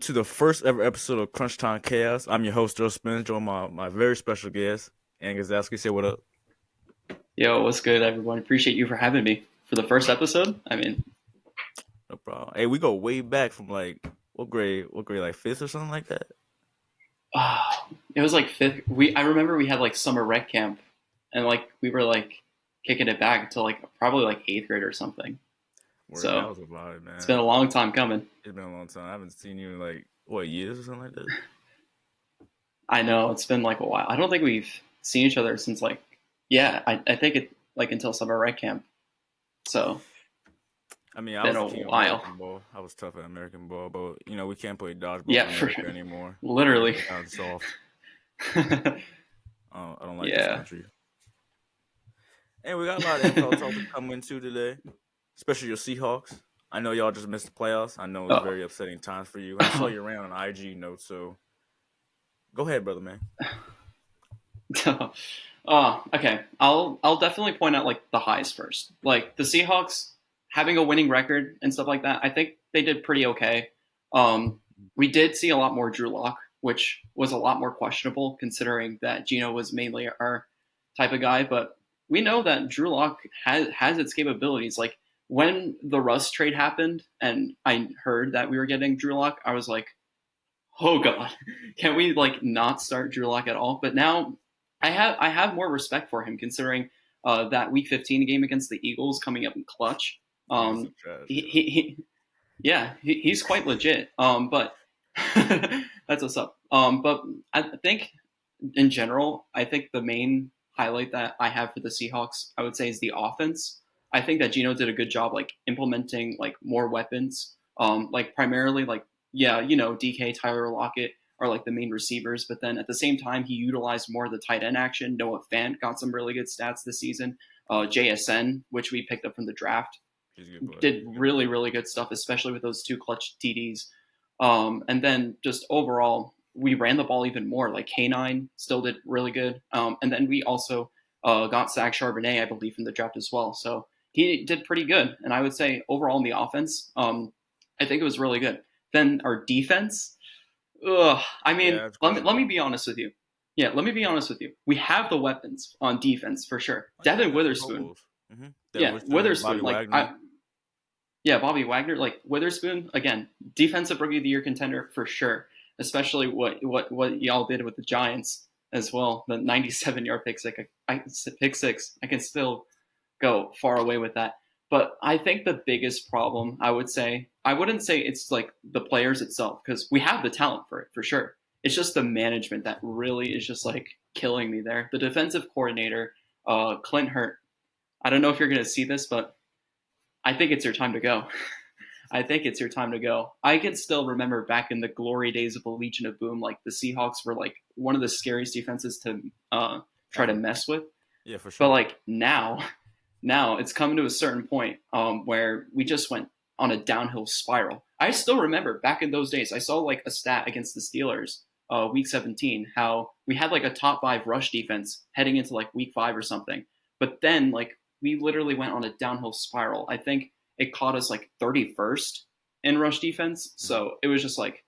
to the first ever episode of Crunchtime Chaos. I'm your host, Joe Spence, joined by my very special guest, ant.gasowski. Say what up. Yo, what's good, everyone? Appreciate you for having me for the first episode. No problem. Hey, we go way back from like what grade? What grade? Like fifth or something like that. It was like fifth. I remember we had like summer rec camp, and like we were like kicking it back to like probably like eighth grade or something. Word, that So was a lot, it's man. been a long time coming. It's been a long time. I haven't seen you in like what years or something like that. I know it's been like a while. I don't think we've seen each other since like I think it like until summer rec camp. So I mean, I been was a the king of while. American ball. I was tough at American ball, but we can't play dodgeball Yeah, in for America anymore. literally. It's kind of soft. I don't like this Yeah. country. And we got a lot of NFL talk to come into today, especially your Seahawks. I know y'all just missed the playoffs. I know it's Oh. very upsetting times for you. I saw you around on IG notes, so go ahead, brother man. Okay. I'll definitely point out like the highs first. Like the Seahawks having a winning record and stuff like that. I think they did pretty okay. We did see a lot more Drew Lock, which was a lot more questionable considering that Geno was mainly our type of guy. But we know that Drew Lock has its capabilities. Like when the Russ trade happened and I heard that we were getting Drew Lock, I was like, oh god, can we like not start Drew Lock at all? But now I have more respect for him considering that Week 15 game against the Eagles coming up in clutch. He's Um, trash, he's quite legit. But that's what's up. But I think in general, I think the main highlight that I have for the Seahawks, I would say, is the offense. I think that Geno did a good job like implementing like more weapons. Like primarily like DK, Tyler Lockett are like the main receivers, but then at the same time he utilized more of the tight end action. Noah Fant got some really good stats this season. JSN, which we picked up from the draft, He's a good player. did really, really good stuff, especially with those two clutch TDs. And then just overall, we ran the ball even more. Like K9 still did really good. And then we also got Zach Charbonnet, I believe, from the draft as well. So he did pretty good. And I would say overall in the offense, I think it was really good. Then our defense, I mean, Yeah, it's let me questionable. be honest with you. Yeah, let me be honest with you. We have the weapons on defense for sure. Oh, yeah, we Devin got some Pro Witherspoon. Bowls. Devin Yeah, Witherspoon, Bobby Witherspoon. Wagner. Yeah, Bobby Wagner, like Witherspoon, again, defensive rookie of the year contender for sure. Especially what y'all did with the Giants as well. The 97-yard pick six. I can still go far away with that. But I think the biggest problem, I wouldn't say it's like the players itself, because we have the talent for it, for sure. It's just the management that really is just like killing me there. The defensive coordinator, Clint Hurt. I don't know if you're going to see this, but I think it's your time to go. I think it's your time to go. I can still remember back in the glory days of the Legion of Boom, like the Seahawks were like one of the scariest defenses to try to mess with. Yeah, for But sure. like now it's coming to a certain point where we just went on a downhill spiral. I still remember back in those days, I saw like a stat against the Steelers, week 17, how we had like a top 5 rush defense heading into like week 5 or something. But then like we literally went on a downhill spiral. I think it caught us like 31st in rush defense. So it was just like,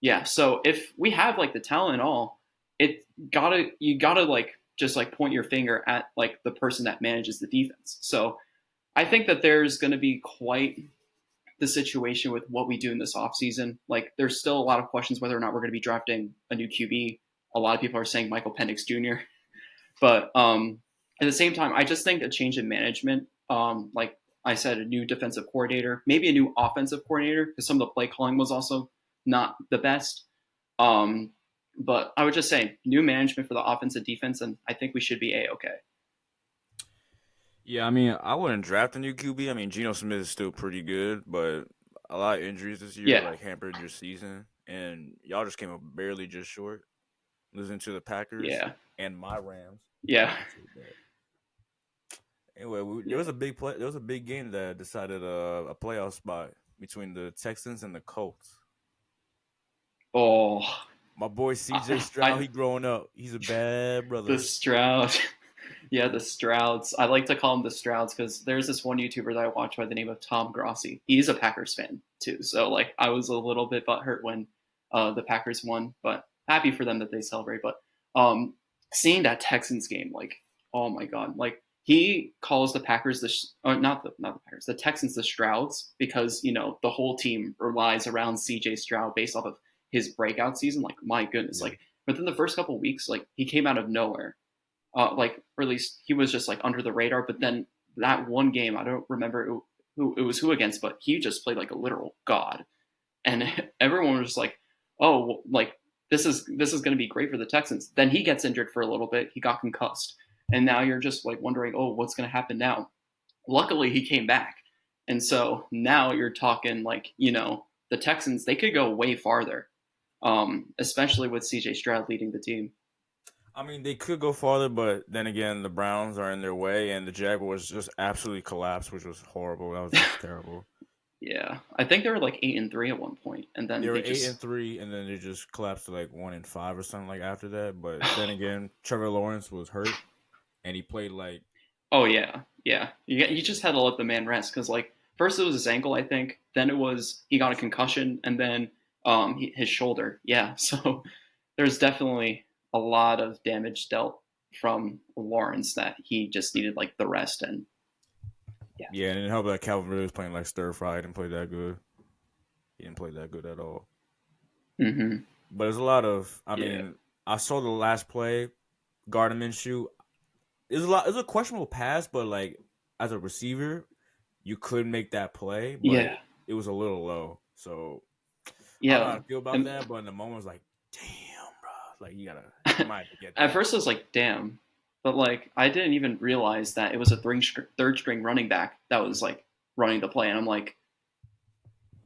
yeah. So if we have like the talent and all, you gotta like just like point your finger at like the person that manages the defense. So I think that there's going to be quite the situation with what we do in this offseason. Like there's still a lot of questions whether or not we're going to be drafting a new QB. A lot of people are saying Michael Penix Jr. But at the same time, I just think a change in management, like I said, a new defensive coordinator, maybe a new offensive coordinator, because some of the play calling was also not the best. Um, but I would just say new management for the offense and defense, and I think we should be A-okay. Yeah, I mean, I wouldn't draft a new QB. I mean, Geno Smith is still pretty good, but a lot of injuries this year Yeah, like hampered your season, and y'all just came up barely just short, losing to the Packers yeah, and my Rams. yeah, Anyway, there yeah. was a big play. There was a big game that decided a playoff spot between the Texans and the Colts. Oh, My boy CJ Stroud, I he growing up. He's a bad the brother. Stroud. Yeah, the Strouds. I like to call them the Strouds because there's this one YouTuber that I watch by the name of Tom Grossi. He's a Packers fan too, so like I was a little bit butthurt when the Packers won, but happy for them that they celebrate. But um, seeing that Texans game, like, oh my god, like he calls the Packers not the Packers, the Texans the Strouds because the whole team relies around C.J. Stroud based off of his breakout season. Like my goodness, Yeah. like within the first couple of weeks, like he came out of nowhere, like or at least he was just like under the radar. But then that one game, I don't remember who it was who against, but he just played like a literal god, and everyone was just like, oh, like this is going to be great for the Texans. Then he gets injured for a little bit. He got concussed, and now you're just like wondering, oh, what's going to happen now? Luckily, he came back, and so now you're talking like the Texans. They could go way farther, especially with C.J. Stroud leading the team. I mean, they could go farther, but then again, the Browns are in their way, and the Jaguars just absolutely collapsed, which was horrible. That was just terrible. Yeah, I think they were like 8-3 at one point, and They then were they eight just and three, and then they just collapsed to like 1-5 or something like after that. But then again, Trevor Lawrence was hurt, and he played like oh yeah, yeah. You just had to let the man rest because like first it was his ankle, I think. Then it was he got a concussion, and then his shoulder. Yeah, so there's definitely a lot of damage dealt from Lawrence that he just needed like the rest and yeah. yeah, and it helped that Calvin Ridley was playing like stir fry. He didn't play that good. He didn't play that good at all. Mm-hmm. But there's a lot of. I Yeah, mean, I saw the last play, Gardner Minshew. It was a lot. It was a questionable pass, but like as a receiver, you could make that play, but yeah, it was a little low. So I don't know yeah. how I feel about And that, but in the moment, I was like, damn, bro. Like you might have to get at that. first I was like, damn, but like I didn't even realize that it was a third string running back that was like running the play, and I'm like,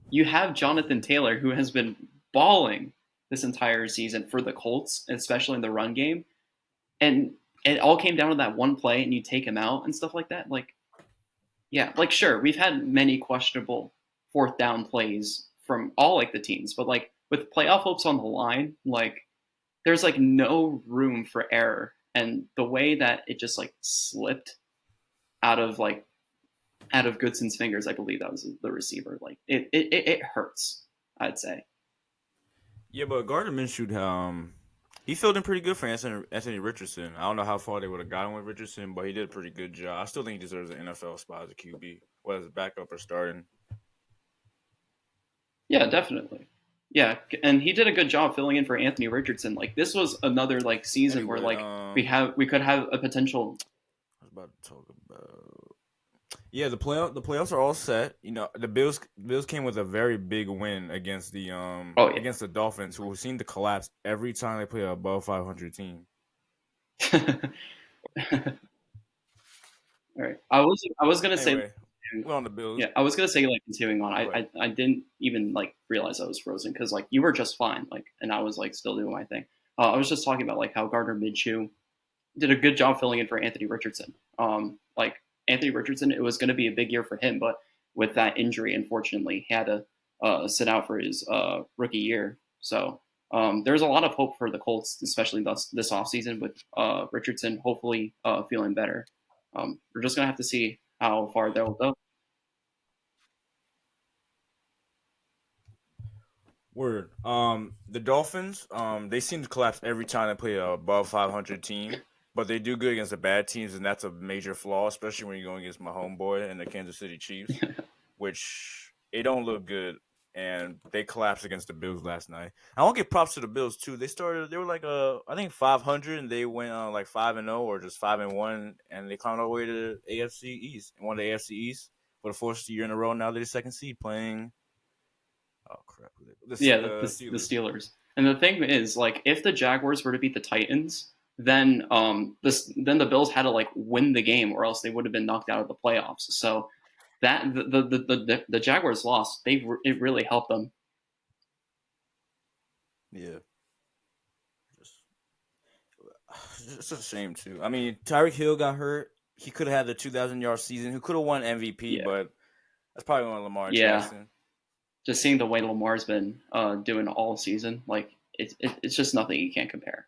you have Jonathan Taylor, who has been balling this entire season for the Colts, especially in the run game, and it all came down to that one play, and you take him out and stuff like that. Like, yeah, like sure, we've had many questionable fourth down plays from all like the teams, but like with playoff hopes on the line, like there's like no room for error, and the way that it just like slipped out of like out of Goodson's fingers, I believe that was the receiver. Like it hurts, I'd say. Yeah, but Gardner Minshew, he filled in pretty good for Anthony Richardson. I don't know how far they would have gotten with Richardson, but he did a pretty good job. I still think he deserves an NFL spot as a QB, whether it's backup or starting. Yeah, definitely. Yeah, and he did a good job filling in for Anthony Richardson. Like this was another like season where Anyway, like we could have a potential. I was about to talk about. Yeah, the playoffs are all set. The Bills came with a very big win against Oh yeah. against the Dolphins, who seem to collapse every time they play a above 500 team. All right. I was gonna say Anyway, we're on the Bills. yeah, I was gonna say like continuing on. Go ahead. I didn't even like realize I was frozen because like you were just fine, like, and I was like still doing my thing. I was just talking about like how Gardner Minshew did a good job filling in for Anthony Richardson. Like Anthony Richardson, it was going to be a big year for him, but with that injury, unfortunately, he had to sit out for his rookie year. So there's a lot of hope for the Colts, especially this offseason with Richardson hopefully feeling better. We're just going to have to see how far they'll go. Word. The Dolphins, they seem to collapse every time they play a above 500 team, but they do good against the bad teams, and that's a major flaw, especially when you're going against my homeboy and the Kansas City Chiefs, which they don't look good, and they collapsed against the Bills last night. I want to give props to the Bills too. They were like I think 500, and they went like 5-0 or just 5-1, and they climbed all the way to the AFC East and won the AFC East for the fourth year in a row. Now they're the second seed playing. Oh crap! Yeah, The the Steelers. Steelers. And the thing is, like, if the Jaguars were to beat the Titans, then then the Bills had to like win the game, or else they would have been knocked out of the playoffs. So that the Jaguars lost. It really helped them. Yeah, just it's a shame too. I mean, Tyreek Hill got hurt. He could have had the 2,000-yard season. He could have won MVP, Yeah, but that's probably on Lamar yeah. Jackson. Just seeing the way Lamar's been doing all season, like it's just nothing you can't compare.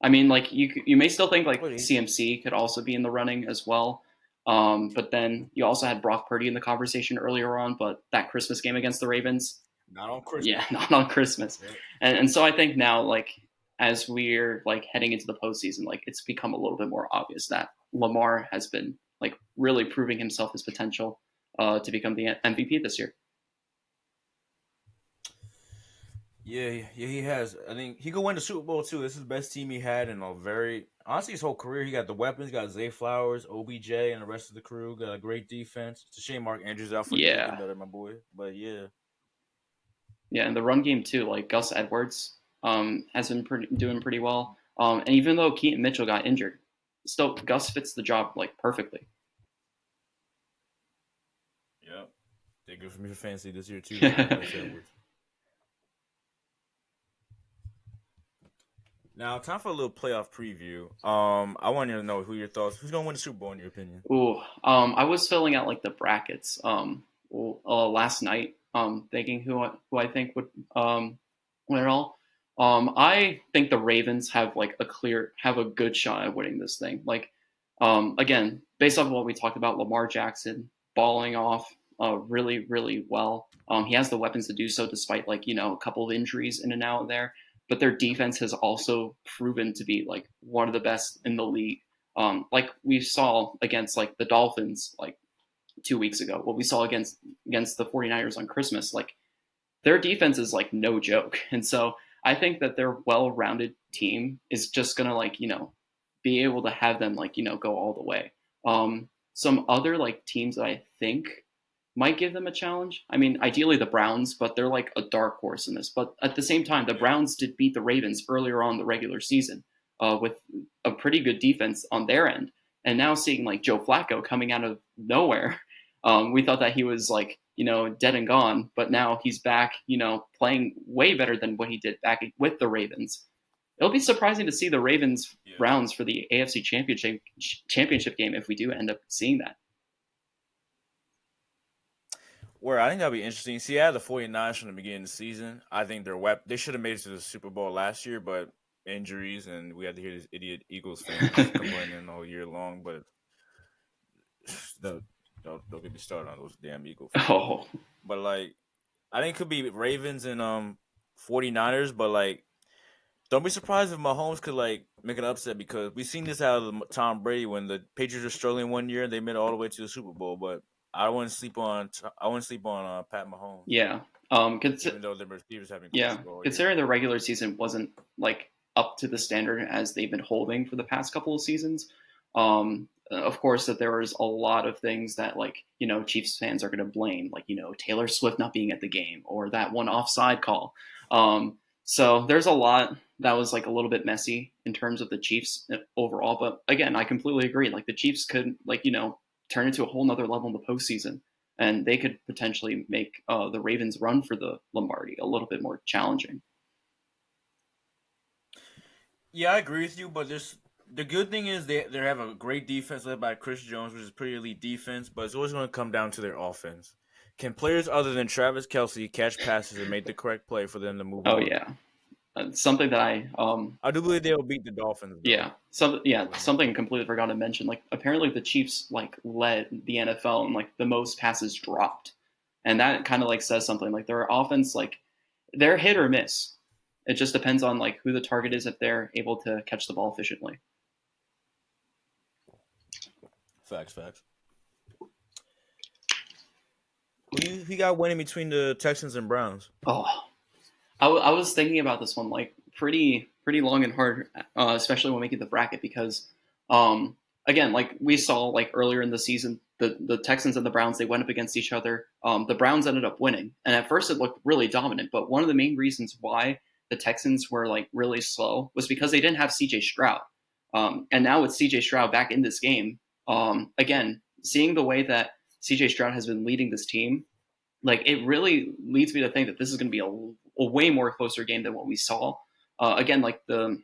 I mean, like you may still think like What is? CMC could also be in the running as well. But then you also had Brock Purdy in the conversation earlier on. But that Christmas game against the Ravens, Not on Christmas. Yeah, not on Christmas. Yep. And so I think now, like, as we're like heading into the postseason, like it's become a little bit more obvious that Lamar has been like really proving himself his potential to become the MVP this year. Yeah, he has. I think he could win the Super Bowl too. This is the best team he had in a very honestly his whole career. He got the weapons, got Zay Flowers, OBJ, and the rest of the crew. Got a great defense. It's a shame Mark Andrews out for the year. Getting Yeah, better, my boy. But yeah, yeah, and the run game too. Like Gus Edwards has been doing pretty well. And even though Keaton Mitchell got injured, still Gus fits the job like perfectly. yep. They're good for me for fantasy this year too. Gus Edwards. Now, time for a little playoff preview. I want you to know who your thoughts. Who's gonna win the Super Bowl in your opinion? Ooh, I was filling out like the brackets last night, thinking who I think would win it all. I think the Ravens have a good shot at winning this thing. Like, again, based off of what we talked about, Lamar Jackson balling off really really well. He has the weapons to do so, despite like a couple of injuries in and out there. But their defense has also proven to be like one of the best in the league, like we saw against like the Dolphins like 2 weeks ago, what we saw against the 49ers on Christmas, like their defense is like no joke. And so I think that their well-rounded team is just gonna be able to have them go all the way. Some other like teams that I think might give them a challenge. I mean, ideally the Browns, but they're like a dark horse in this. But at the same time, the Browns did beat the Ravens earlier on in the regular season with a pretty good defense on their end. And now seeing like Joe Flacco coming out of nowhere, we thought that he was like dead and gone, but now he's back, playing way better than what he did back with the Ravens. It'll be surprising to see the Ravens Yeah. Browns for the AFC championship game if we do end up seeing that. Where I think that'll be interesting. See, I had the 49ers from the beginning of the season. I think they should have made it to the Super Bowl last year, but injuries and we had to hear these idiot Eagles fans complaining all year long. But don't get me started on those damn Eagle fans. Oh, But like, I think it could be Ravens and 49ers, but like, don't be surprised if Mahomes could like make an upset because we've seen this out of Tom Brady when the Patriots were struggling one year and they made it all the way to the Super Bowl. But I wouldn't sleep on Pat Mahomes, yeah. even though the receivers have been Yeah, questionable all year. considering the regular season wasn't like up to the standard as they've been holding for the past couple of seasons. Of course, that there was a lot of things that Chiefs fans are going to blame, like Taylor Swift not being at the game or that one offside call. So there's a lot that was like a little bit messy in terms of the Chiefs overall. But again, I completely agree. Like the Chiefs could turn into a whole nother level in the postseason, and they could potentially make the Ravens' run for the Lombardi a little bit more challenging. Yeah, I agree with you, but the good thing is they have a great defense led by Chris Jones, which is pretty elite defense. But it's always going to come down to their offense. Can players other than Travis Kelsey catch passes and make the correct play for them to move Oh on? yeah, something that I I do believe they'll beat the Dolphins though. something I completely forgot to mention. Like apparently the Chiefs like led the NFL in like the most passes dropped, and that kind of like says something. Like their offense, like they're hit or miss. It just depends on like who the target is if they're able to catch the ball efficiently. Facts. Who got winning between the Texans and Browns? Oh, I was thinking about this one like pretty long and hard, especially when making the bracket because, again, like we saw like earlier in the season, the Texans and the Browns they went up against each other. The Browns ended up winning, and at first it looked really dominant. But one of the main reasons why the Texans were like really slow was because they didn't have C.J. Stroud, and now with C.J. Stroud back in this game, again seeing the way that C.J. Stroud has been leading this team, like it really leads me to think that this is going to be a way more closer game than what we saw. Again, like the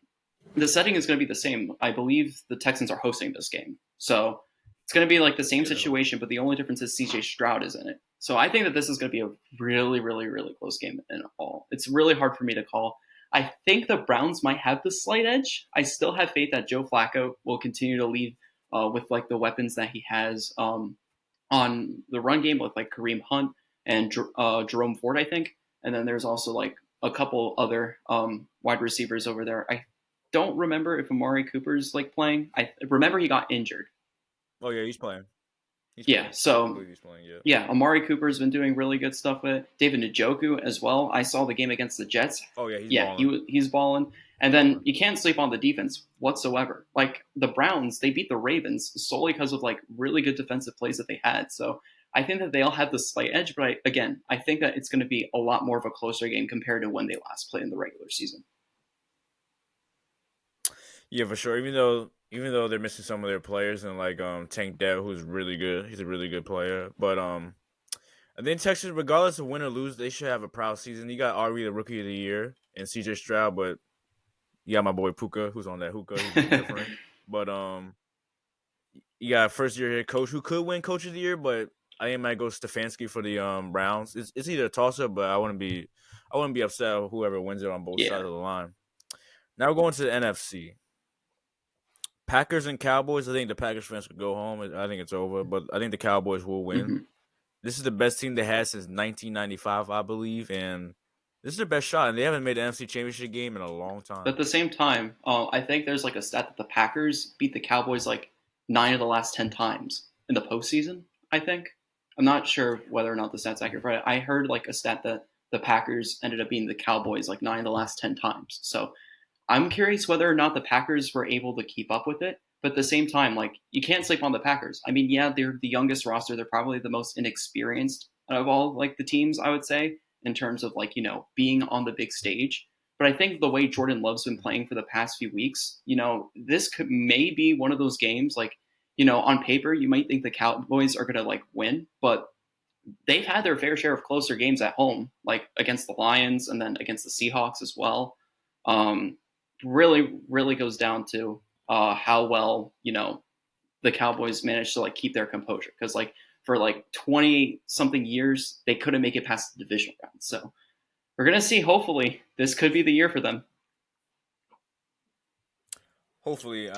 setting is going to be the same. I believe the Texans are hosting this game, so it's going to be like the same situation, but the only difference is C.J. Stroud is in it. So I think that this is going to be a really, really, really close game in all. It's really hard for me to call. I think the Browns might have the slight edge. I still have faith that Joe Flacco will continue to lead with like the weapons that he has on the run game with like Kareem Hunt and Jerome Ford, I think. and then there's also like a couple other wide receivers over there. I don't remember if Amari Cooper's like playing. I remember he got injured. Oh yeah, he's playing. He's Yeah, playing. I so believe he's playing. Yeah. yeah, Amari Cooper's been doing really good stuff with it. David Njoku as well. I saw the game against the Jets. Oh yeah, he's Yeah, balling. he's balling. And He's then balling. you can't sleep on the defense whatsoever. Like the Browns, they beat the Ravens solely because of like really good defensive plays that they had. So I think that they'll have the slight edge, but again, I think that it's going to be a lot more of a closer game compared to when they last played in the regular season. Yeah, for sure. Even though they're missing some of their players and like Tank Dell, who's really good. He's a really good player. But I think Texas, regardless of win or lose, they should have a proud season. You got Ari, the rookie of the year, and CJ Stroud, but you got my boy Puka, who's on that hookah. He's been different. But you got a first year head coach who could win coach of the year, but I think it might go Stefanski for the Browns. It's either a toss up, but I wouldn't be upset with whoever wins it on both Yeah. sides of the line. Now we're going to the NFC. Packers and Cowboys. I think the Packers fans could go home. I think it's over, but I think the Cowboys will win. Hmm. This is the best team they had since 1995, I believe, and this is their best shot. And they haven't made an NFC Championship game in a long But time. at the same time, I think there's like a stat that the Packers beat the Cowboys like 9 of the last 10 times in the postseason. I think I'm not sure whether or not the stat's accurate, but I heard like a stat that the Packers ended up beating the Cowboys like 9 of the last 10 times. So I'm curious whether or not the Packers were able to keep up with it. But at the same time, like you can't sleep on the Packers. I mean, yeah, they're the youngest roster. They're probably the most inexperienced of all like the teams, I would say, in terms of like, being on the big stage. But I think the way Jordan Love's been playing for the past few weeks, this could may be one of those games like, on paper, you might think the Cowboys are gonna like win, but they've had their fair share of closer games at home, like against the Lions and then against the Seahawks as well. Um, really, really goes down to how well the Cowboys managed to like keep their composure because like for like 20 something years they couldn't make it past the divisional round. So we're gonna see. Hopefully, this could be the year for them. Hopefully.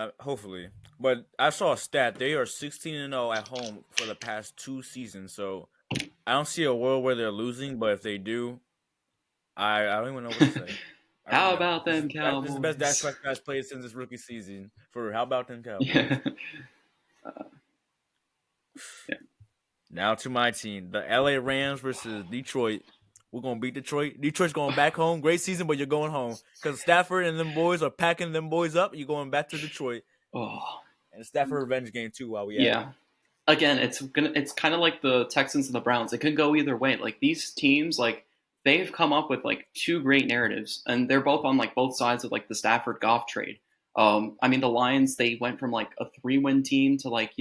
But I saw a stat. They are 16-0 at home for the past 2 seasons. So I don't see a world where they're losing. But if they do, I don't even know what to say. I really How don't. about This them is this is the best Dak Cowboys? Prescott's played since his rookie season. For how about them Cowboys? Yeah. Uh, yeah. Now to my team, the LA Rams versus Detroit. We're gonna beat Detroit. Detroit's going back home. Great season, but you're going home because Stafford and them boys are packing them boys up. You're going back to Detroit, Oh, and Stafford revenge game too. While we at it, yeah. Again, it's kind of like the Texans and the Browns. It could go either way. Like these teams, like they've come up with like two great narratives, and they're both on like both sides of like the Stafford Goff trade. I mean, the Lions they went from like a 3-win team to like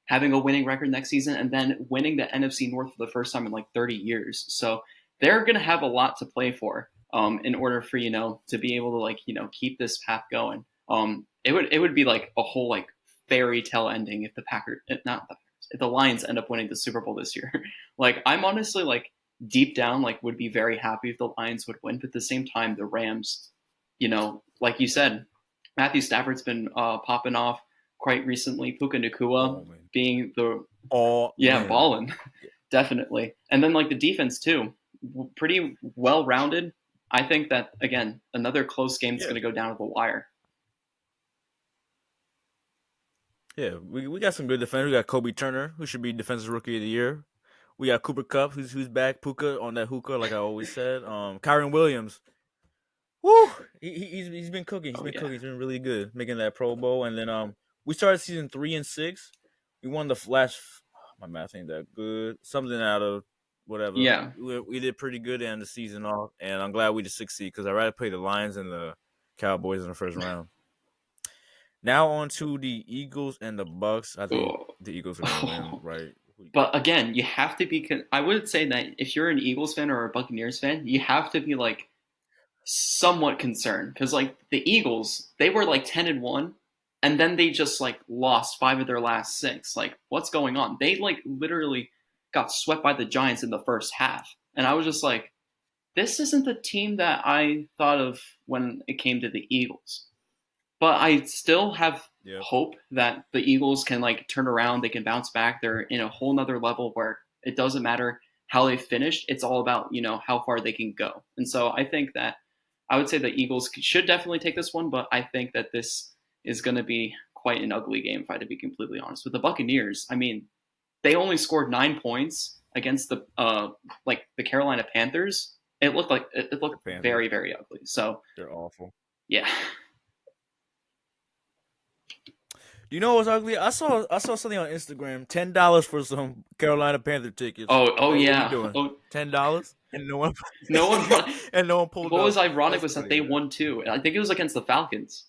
having a winning record next season, and then winning the NFC North for the first time in like 30 years. So they're gonna have a lot to play for. In order for to be able to like keep this path going. It would be like a whole like fairy tale ending if the Packers, not the Packers, if the Lions end up winning the Super Bowl this year. Like I'm honestly like deep down like would be very happy if the Lions would win, but at the same time the Rams, like you said, Matthew Stafford's been popping off quite recently. Puka Nakua Ballman, being the all yeah in. balling definitely, and then like the defense too, pretty well rounded. I think that again another close game that's Yeah, going to go down to the wire. yeah. We got some good defenders. We got Kobe Turner, who should be Defensive Rookie of the Year. We got Cooper Cup, who's back. Puka on that hookah, like I always said. Kyron Williams. Woo! He's been cooking. He's Oh been yeah, cooking. He's been really good, making that Pro Bowl. And then we started season 3 and 6. We won the last. My math ain't that good. Something out of whatever. yeah. We did pretty good to end the season off, and I'm glad we just succeed because I'd rather play the Lions and the Cowboys in the first round. Now on to the Eagles and the Bucks. I think Oh. the Eagles are gonna win, right? But again, you have to be. I would say that if you're an Eagles fan or a Buccaneers fan, you have to be like somewhat concerned because like the Eagles, they were like 10-1, and then they just like lost 5 of their last 6. Like, what's going on? They like literally got swept by the Giants in the first half, and I was just like, this isn't the team that I thought of when it came to the Eagles. But I still have Yep. hope that the Eagles can like turn around. They can bounce back. They're in a whole nother level where it doesn't matter how they finished. It's all about how far they can go. And so I think that I would say the Eagles should definitely take this one, but I think that this is going to be quite an ugly game if I had to be completely honest. With the Buccaneers, I mean, they only scored 9 points against the Carolina Panthers. It The looked Panthers, very very ugly. So they're awful. yeah. You know what's ugly? I saw something on Instagram. $10 for some Carolina Panther tickets. Oh Hey, what we yeah. doing? Oh, $10 and no one no one. and no one pulled What up. was ironic That's was that crazy. they won too. I think it was against the Falcons.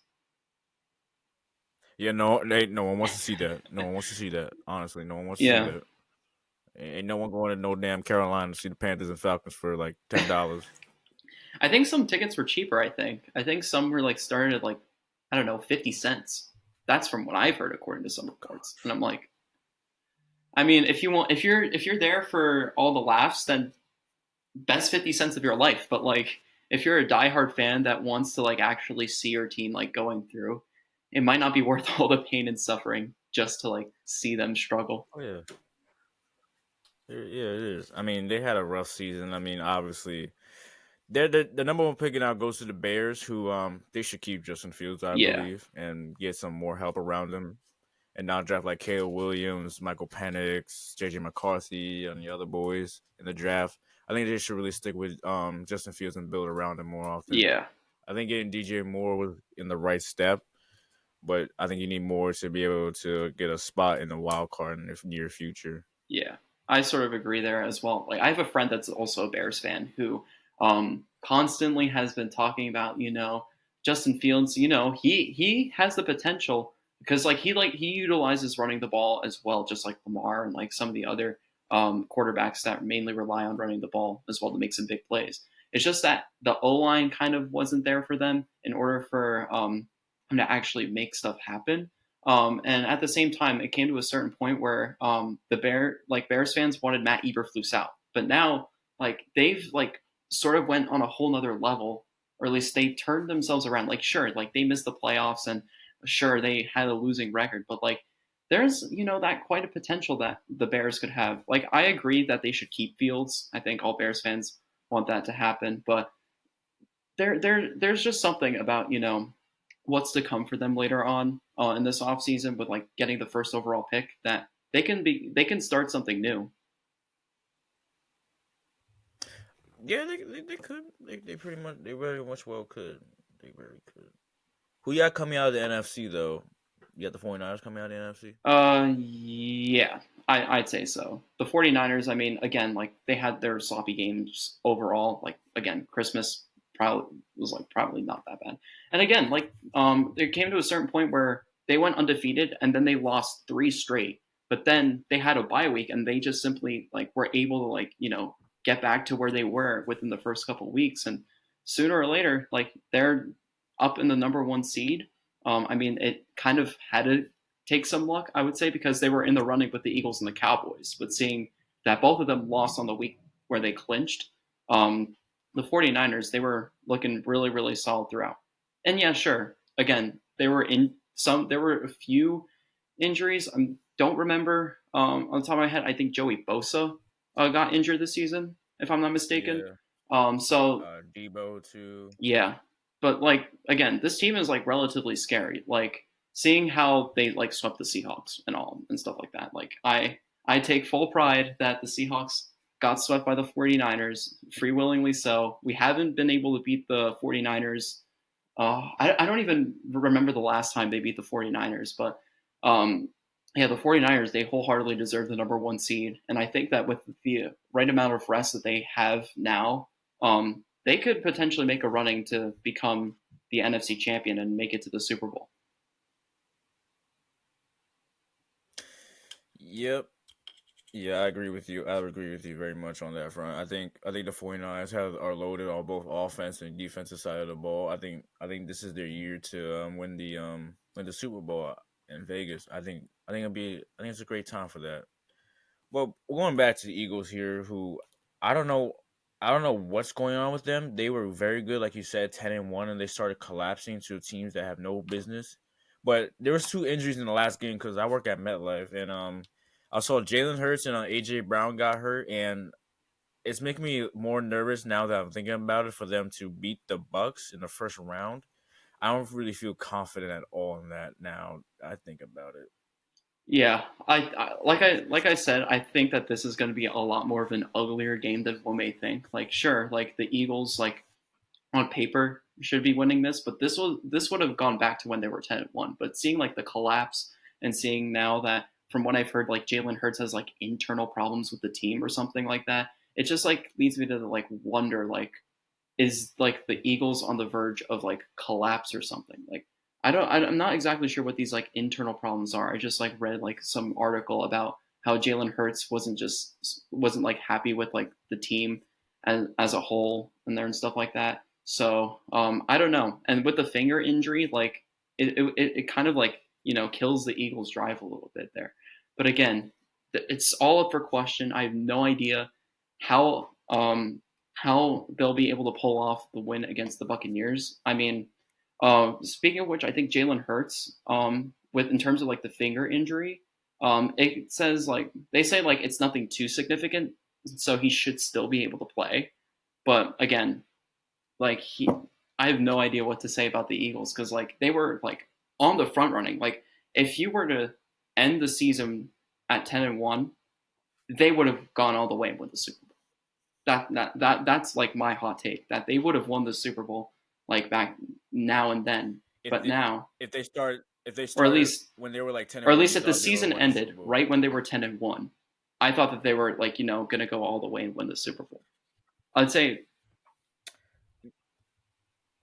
Yeah, no one wants to see that. No one wants to see that. Honestly, no one wants to see Yeah, that. Ain't no one going to no damn Carolina to see the Panthers and Falcons for like $10. I think some tickets were cheaper. I think some were like started at like I don't know 50 cents. That's from what I've heard according to some reports. And I'm like, I mean, if you're there for all the laughs, then best 50 cents of your life. But like, if you're a diehard fan that wants to like actually see your team like going through, it might not be worth all the pain and suffering just to like see them struggle. Oh yeah, yeah, it is. I mean, they had a rough season. I mean, obviously, they're the number one pick now goes to the Bears, who they should keep Justin Fields, I Yeah, believe, and get some more help around him, and not draft like Caleb Williams, Michael Penix, JJ McCarthy, and the other boys in the draft. I think they should really stick with Justin Fields and build around him more often. yeah, I think getting DJ Moore was in the right step, but I think you need more to be able to get a spot in the wild card in the near future. yeah. I sort of agree there as well. Like, I have a friend that's also a Bears fan who constantly has been talking about Justin Fields. He has the potential because he utilizes running the ball as well, just like Lamar and like some of the other quarterbacks that mainly rely on running the ball as well to make some big plays. It's just that the O line kind of wasn't there for them in order for him to actually make stuff happen. And at the same time, it came to a certain point where Bears fans wanted Matt Eberflus out, but now like they've like sort of went on a whole nother level, or at least they turned themselves around. Like sure, like they missed the playoffs, and sure they had a losing record, but like there's that quite a potential that the Bears could have. Like I agree that they should keep Fields. I think all Bears fans want that to happen, but there's just something about what's to come for them later on in this offseason with like getting the first overall pick that they can start something new. Yeah, they could. They very much well could. They very could. Who you got coming out of the NFC though? You got the 49ers coming out of the NFC. Yeah, I'd say so. The 49ers, I mean, again, like they had their sloppy games overall. Like again, Christmas probably was like probably not that bad. And again, like it came to a certain point where they went undefeated and then they lost three straight. But then they had a bye week and they just simply like were able to like get back to where they were within the first couple of weeks. And sooner or later, like they're up in the number one seed. I mean, it kind of had to take some luck, I would say, because they were in the running with the Eagles and the Cowboys. But seeing that both of them lost on the week where they clinched, the 49ers, they were looking really, really solid throughout. And yeah, sure. Again, there were a few injuries. I don't remember on the top of my head. I think Joey Bosa got injured this season, if I'm not mistaken. Yeah. So Debo too. yeah, but like again, this team is like relatively scary. Like seeing how they like swept the Seahawks and all and stuff like that. Like I take full pride that the Seahawks got swept by the 49ers, free willingly so. We haven't been able to beat the 49ers. I don't even remember the last time they beat the 49ers, but um, yeah, the 49ers, they wholeheartedly deserve the number one seed. And I think that with the right amount of rest that they have now, they could potentially make a running to become the NFC champion and make it to the Super Bowl. Yep. Yeah, I agree with you. I agree with you very much on that front. I think the 49ers are loaded on both offense and defensive side of the ball. I think this is their year to win the Super Bowl in Vegas. I think it's a great time for that. Well, going back to the Eagles here, who I don't know, I don't know what's going on with them. They were very good, like you said, 10-1, and they started collapsing to teams that have no business. But there was two injuries in the last game because I work at MetLife, and I saw Jalen Hurts and AJ Brown got hurt, and it's making me more nervous now that I'm thinking about it for them to beat the Bucks in the first round. I don't really feel confident at all in that now. I think about it. Yeah, I said, I think that this is going to be a lot more of an uglier game than one may think. Like, sure, like the Eagles, like on paper should be winning this, but this would have gone back to when they were 10-1. But seeing like the collapse and seeing now that from what I've heard, like Jalen Hurts has like internal problems with the team or something like that, it just like leads me to like wonder like is like the Eagles on the verge of like collapse or something. Like I'm not exactly sure what these like internal problems are. I just like read like some article about how Jalen Hurts wasn't like happy with like the team as a whole and there and stuff like that. So I don't know. And with the finger injury, like it kind of like kills the Eagles' drive a little bit there. But again, it's all up for question. I have no idea how how they'll be able to pull off the win against the Buccaneers. I mean, speaking of which, I think Jalen Hurts, with in terms of like the finger injury, it says like they say like it's nothing too significant, so he should still be able to play. But again, like I have no idea what to say about the Eagles because like they were like on the front running. Like if you were to end the season at 10-1, they would have gone all the way with the Super Bowl. That's like my hot take that they would have won the Super Bowl like back now and then, If but they, now if they or at started least when they were like 10 or and at one, least you if the thought they would season win the Super ended Bowl right when they were 10-1, I thought that they were like going to go all the way and win the Super Bowl. I'd say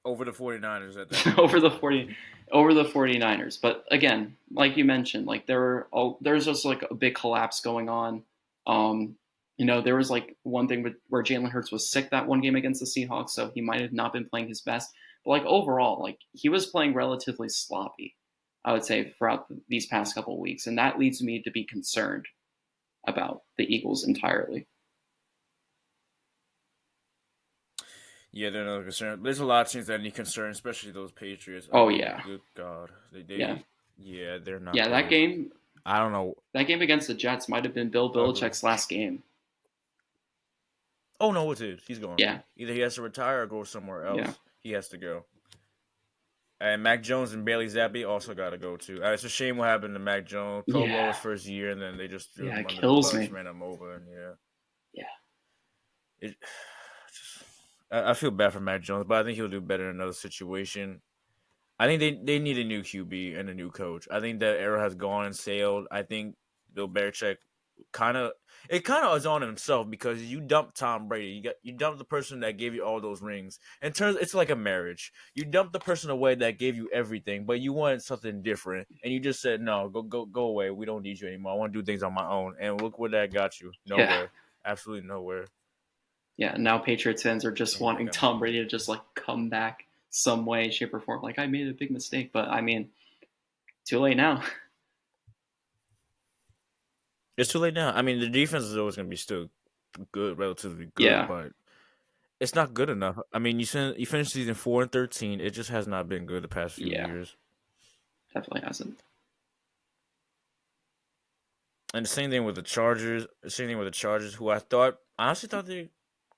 over the 49ers at that point. over the 49ers. But again, like you mentioned, like there's just like a big collapse going on. There was like one thing where Jalen Hurts was sick that one game against the Seahawks, so he might have not been playing his best. But like overall, like he was playing relatively sloppy, I would say, throughout these past couple of weeks, and that leads me to be concerned about the Eagles entirely. Yeah, they're no concern. There's a lot of teams that need concern, especially those Patriots. I Oh mean, yeah, good God, they, yeah, they yeah, they're not yeah. That good. game, I don't know. that game against the Jets might have been Bill Ugly. Belichick's last game. Oh no, it is. He's going. Yeah, Either he has to retire or go somewhere yeah, else. He has to go. And Mac Jones and Bailey Zappi also got to go too. It's a shame what happened to Mac Jones. Pro Bowl yeah, his first year, and then they just threw yeah. him It under the kills bus, me. ran him over, and yeah, Yeah, it. Just, I feel bad for Mac Jones, but I think he'll do better in another situation. I think they need a new QB and a new coach. I think that era has gone and sailed. I think Bill Belichick kind of is on himself because you dumped Tom Brady. You dumped the person that gave you all those rings. In terms, it's like a marriage. You dumped the person away that gave you everything, but you wanted something different, and you just said no, go away. We don't need you anymore. I want to do things on my own. And look where that got you. yeah, Nowhere. Absolutely nowhere. yeah. Now Patriots fans are just Oh my wanting god. Tom Brady to just like come back some way, shape, or form. Like I made a big mistake, but I mean, too late now. It's too late now. I mean, the defense is always going to be still good, relatively good, Yeah, but it's not good enough. I mean, you finished season 4-13. It just has not been good the past few yeah, years. definitely hasn't. And the same thing with the Chargers. The same thing with the Chargers, who honestly thought they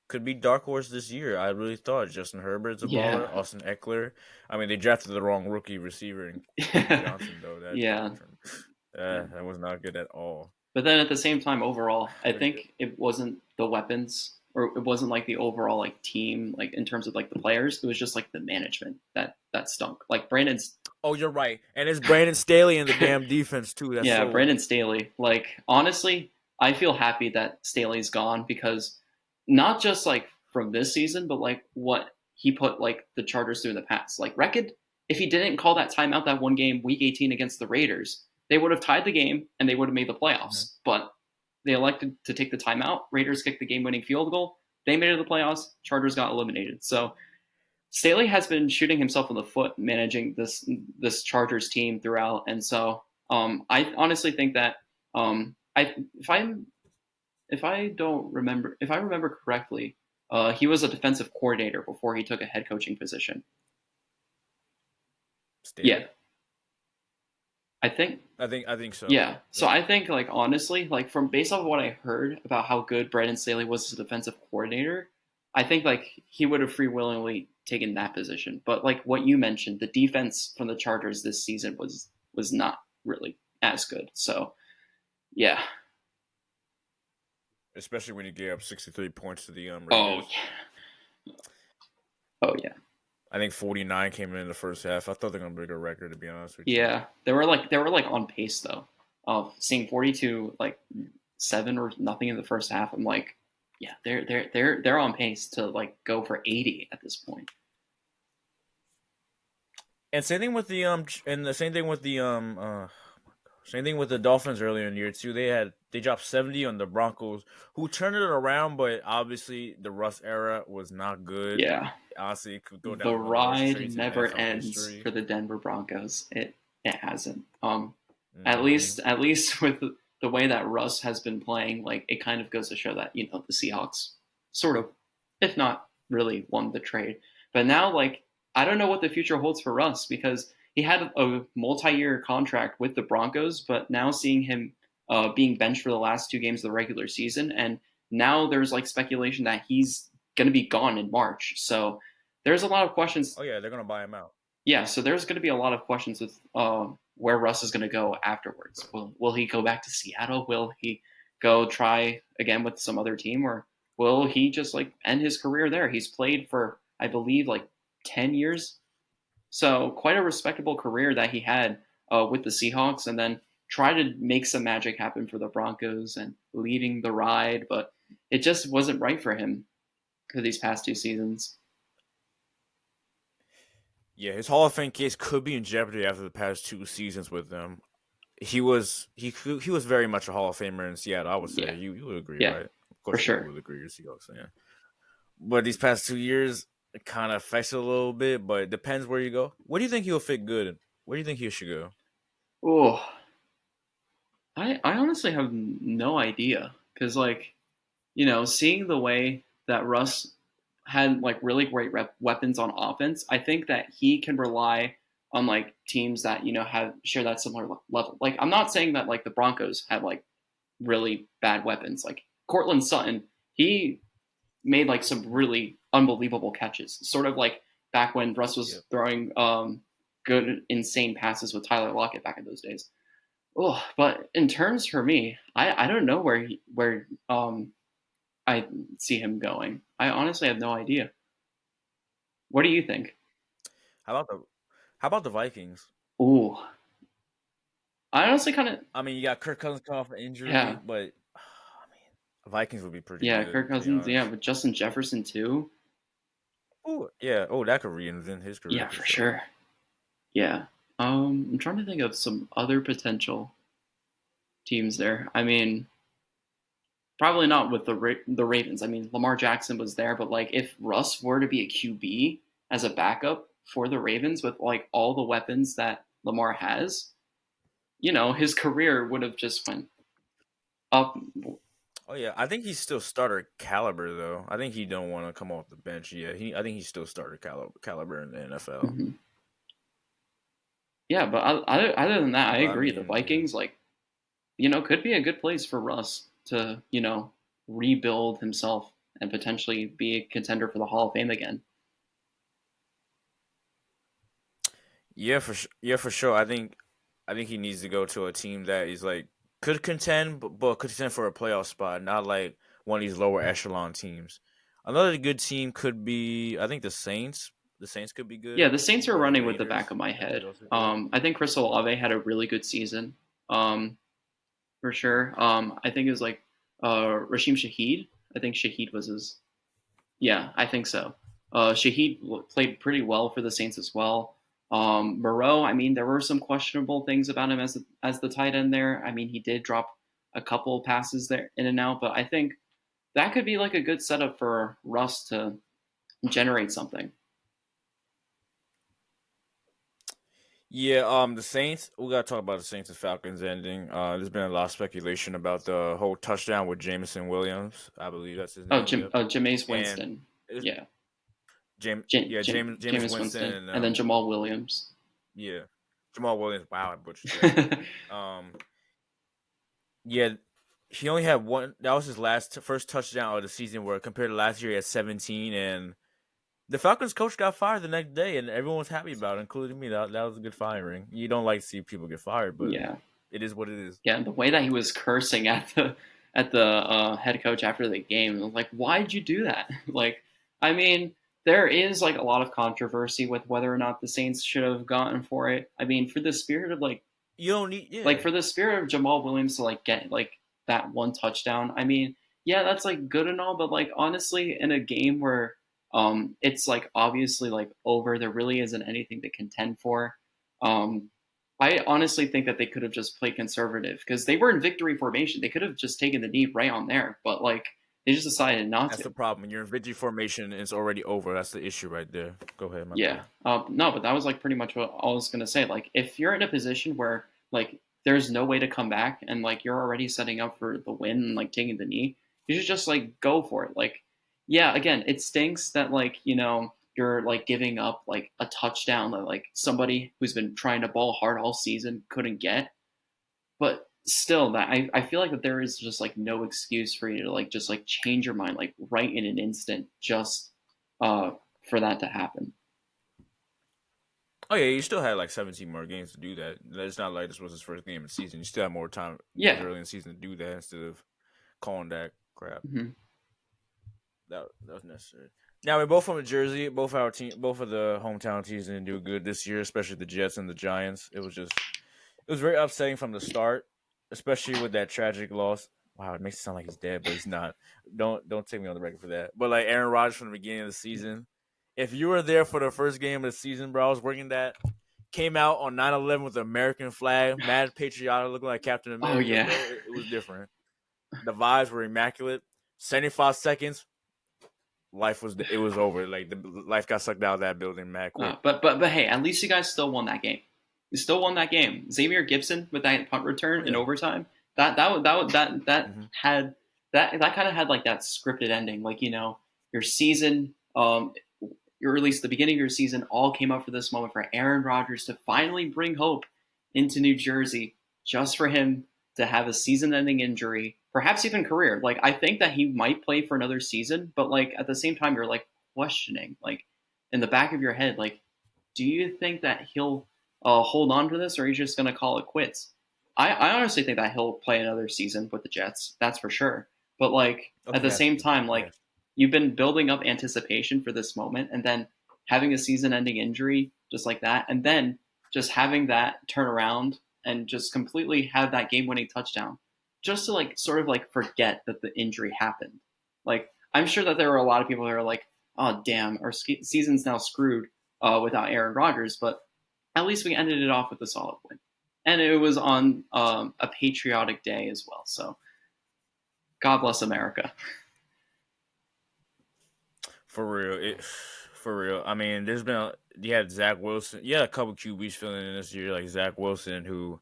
could be dark horse this year. I really thought Justin Herbert's a Yeah, baller, Austin Eckler. I mean, they drafted the wrong rookie receiver in Quentin Johnson though. yeah, yeah. That was not good at all. But then at the same time, overall, I But think it wasn't the weapons or it wasn't like the overall like team, like in terms of like the players. It was just like the management that stunk. Like Brandon's, oh, you're right, and it's Brandon Staley in the damn defense too. That's yeah, so. Brandon Staley. Like honestly, I feel happy that Staley's gone because not just like from this season, but like what he put like the Chargers through in the past. Like record, if he didn't call that timeout that one game, Week 18 against the Raiders, they would have tied the game and they would have made the Mhm. playoffs. But they elected to take the timeout. Raiders kicked the game-winning field goal. They made it to the playoffs. Chargers got eliminated. So Staley has been shooting himself in the foot managing this Chargers team throughout, and so I honestly think that I if I remember correctly, he was a defensive coordinator before he took a head coaching position. Yeah, Staley. I think so. Yeah. So Yep. I think like honestly, like from based off of what I heard about how good Brandon Staley was as a defensive coordinator, I think like he would have free willingly taken that position. But like what you mentioned, the defense from the Chargers this season was not really as good. So yeah. Especially when you gave up 63 points to the Oh Raiders. yeah. Oh yeah. I think 49 came in the first half. I thought they're gonna break a record, to be honest with you. Yeah. They were like on pace though. Seeing 42 like 7 or nothing in the first half, I'm like, yeah, they're on pace to like go for 80 at this point. And same thing with the and the same thing with the Dolphins earlier in the year too. They dropped 70 on the Broncos, who turned it around, but obviously the Russ era was not good. Yeah, Honestly, it could go down the as one of the worst ride trades in never NFL ends history. for the Denver Broncos. It hasn't. At Hmm. least with the way that Russ has been playing, like it kind of goes to show that the Seahawks sort of, if not really, won the trade. But now, like I don't know what the future holds for Russ because he had a multi-year contract with the Broncos, but now seeing him being benched for the last 2 games of the regular season, and now there's like speculation that he's going to be gone in March. So there's a lot of questions. Oh yeah, they're gonna buy him out. Yeah, so there's going to be a lot of questions with where Russ is going to go afterwards. Will he go back to Seattle? Will he go try again with some other team, or will he just like end his career there? He's played for I believe like 10 years, so quite a respectable career that he had with the Seahawks, and then try to make some magic happen for the Broncos and leading the ride, but it just wasn't right for him for these past 2 seasons. Yeah, his Hall of Fame case could be in jeopardy after the past 2 seasons with them. He was very much a Hall of Famer in Seattle. I would Yeah, say you would agree, yeah, right? Of for course, you sure. would agree. You're a Seahawks fan. But these past 2 years, it kind of affects it a little bit. But it depends where you go. Where do you think he'll fit good? Where do you think he should go? Oh, I honestly have no idea because like seeing the way that Russ had like really great weapons on offense, I think that he can rely on like teams that have share that similar level. Like I'm not saying that like the Broncos had like really bad weapons. Like Cortland Sutton, he made like some really unbelievable catches. Sort of like back when Russ was Yep. throwing good insane passes with Tyler Lockett back in those days. Oh, but in terms for me, I don't know where I see him going. I honestly have no idea. What do you think? How about the How about the Vikings? Ooh, I honestly kind of I mean, you got Kirk Cousins coming off an yeah, injury, but I mean, the Vikings would be pretty yeah, good Kirk to be Cousins, yeah, honest. with Justin Jefferson too. Oh yeah. Oh, that could reinvent his career Yeah, for for sure. sure. Yeah. I'm trying to think of some other potential teams there. I mean, probably not with the Ravens. I mean, Lamar Jackson was there, but like if Russ were to be a QB as a backup for the Ravens with like all the weapons that Lamar has, his career would have just went up. Oh yeah, I think he's still starter caliber though. I think he don't want to come off the bench yet. I think he's still starter caliber in the NFL. Mhm. Yeah, but other than that, I But I agree. The mean, yeah. Vikings, like, could be a good place for Russ to, rebuild himself and potentially be a contender for the Hall of Fame again. Yeah, for sure. I think he needs to go to a team that is like could contend, but could contend for a playoff spot, not like one of these lower echelon teams. Another good team could be, I think, the Saints. The Saints could be Yeah, good, the Saints are or the running with the back Raiders. of my I think head. those are good. I think Chris Olave had a really good season, um, for sure. I think it was like Rashim Shaheed. I think Shaheed was his. Yeah, I think so. Shaheed played pretty well for the Saints as well. Moreau, I mean, there were some questionable things about him as the tight end there. I mean, he did drop a couple passes there in and out, but I think that could be like a good setup for Russ to generate something. Yeah, the Saints. We gotta talk about the Saints and Falcons ending. There's been a lot of speculation about the whole touchdown with Jameson Williams. I believe that's his Oh, name. Yep. Jameis And Winston. it's Yeah, James, yeah, James Jameis Winston, Winston, and and then Jamal Williams. yeah, Jamal Williams. Wow, I butchered that. Yeah, he only had one. That was his first touchdown of the season. Where compared to last year, he had 17, and the Falcons coach got fired the next day, and everyone was happy about it, including me. That was a good firing. You don't like to see people get fired, but Yeah. it is what it is. Yeah, and the way that he was cursing at the head coach after the game, I was like, why did you do that? Like, I mean, there is like a lot of controversy with whether or not the Saints should have gotten for it. I mean, for the spirit of You don't need, like yeah. for the spirit of Jamal Williams to like get like that one touchdown. I mean, yeah, that's like good and all, but like honestly, in a game where it's like obviously like over, there really isn't anything to contend for. Um, I honestly think that they could have just played conservative because they were in victory formation. They could have just taken the knee right on there, but like they just decided not That's to. the problem. You're in victory formation, and it's already over. That's the issue right there. Go ahead, my Yeah. bad. No, but that was like pretty much what I was gonna say. Like, if you're in a position where like there's no way to come back, and like you're already setting up for the win and like taking the knee, you should just like go for it. Like, yeah, again, it stinks that like you're like giving up like a touchdown that like somebody who's been trying to ball hard all season couldn't get. But still, that I feel like that there is just like no excuse for you to like just like change your mind like right in an instant just uh for that to happen. Oh yeah, you still had like 17 more games to do that. It's not like this was his first game of the season. You still have more time games Yeah. early in the season to do that instead of calling that crap. Hmm. That was necessary. Now we're both from Jersey. Both our team, both of the hometown teams didn't do good this year, especially the Jets and the Giants. It was very upsetting from the start, especially with that tragic loss. Wow, it makes it sound like he's dead, but he's not. Don't take me on the record for that. But like Aaron Rodgers from the beginning of the season, if you were there for the first game of the season, bro, I was working that. Came out on 9/11 with the American flag, mad patriotic, looking like Captain Oh America, yeah. bro. It was different. The vibes were immaculate. 75 seconds, it was over. Like the life got sucked out of that building mad quick. But hey, at least you guys still won that game. You still won that game. Xavier Gibson with that punt Oh return in yeah. overtime. That Mm-hmm. had that kind of had like that scripted ending. Like your season, or at least the beginning of your season, all came up for this moment for Aaron Rodgers to finally bring hope into New Jersey, just for him to have a season-ending injury, perhaps even career. Like I think that he might play for another season, but like at the same time, you're like questioning, like in the back of your head, like, do you think that he'll hold on to this, or he's just going to call it quits? I honestly think that he'll play another season with the Jets. That's for sure. But like Oh, at he the has same to. time, He like has to. you've been building up anticipation for this moment, and then having a season-ending injury just like that, and then just having that turn around and just completely have that game-winning touchdown, just to like sort of like forget that the injury happened. Like I'm sure that there were a lot of people that are like, "Oh damn, our season's now screwed without Aaron Rodgers," but at least we ended it off with a solid win, and it was on a patriotic day as well. So God bless America. For real, for real. I mean, you had Zach Wilson. You had a couple QBs filling in this year, like Zach Wilson, who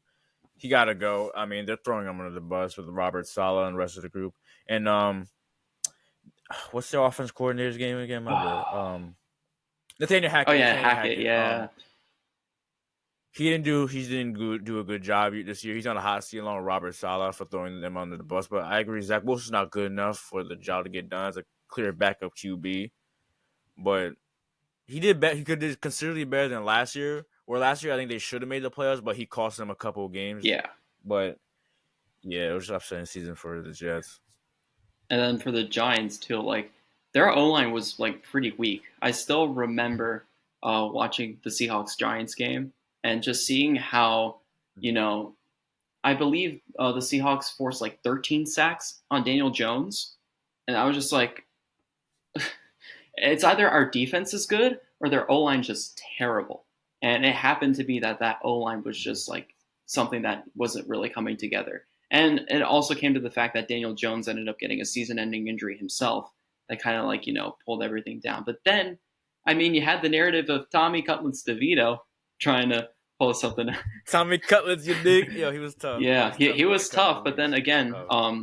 he got to go. I mean, they're throwing him under the bus with Robert Saleh and the rest of the group. And what's their offense coordinator's game again? My bad. Nathaniel Oh Hackett. yeah, Nathaniel Hackett. Hackett. Yeah. Do a good job this year. He's on a hot seat along with Robert Saleh for throwing them under the bus. But I agree, Zach Wilson's not good enough for the job to get done as a clear backup QB. But he did bet he could do considerably better than last year. Where last year I think they should have made the playoffs, but he cost them a couple of games. Yeah. But yeah, it was an upsetting season for the Jets. And then for the Giants too, like their O line was like pretty weak. I still remember watching the Seahawks Giants game and just seeing how I believe the Seahawks forced like 13 sacks on Daniel Jones, and I was just like, it's either our defense is good or their O line just terrible. And it happened to be that that O line was just like something that wasn't really coming together. And it also came to the fact that Daniel Jones ended up getting a season ending injury himself that kind of like, pulled everything down. But then, I mean, you had the narrative of Tommy Cutlets DeVito trying to pull something. Tommy Cutlets, you dig? Yo, he was tough. He Yeah, was tough. he Tommy was tough. Cutlets, But then he was again, tough.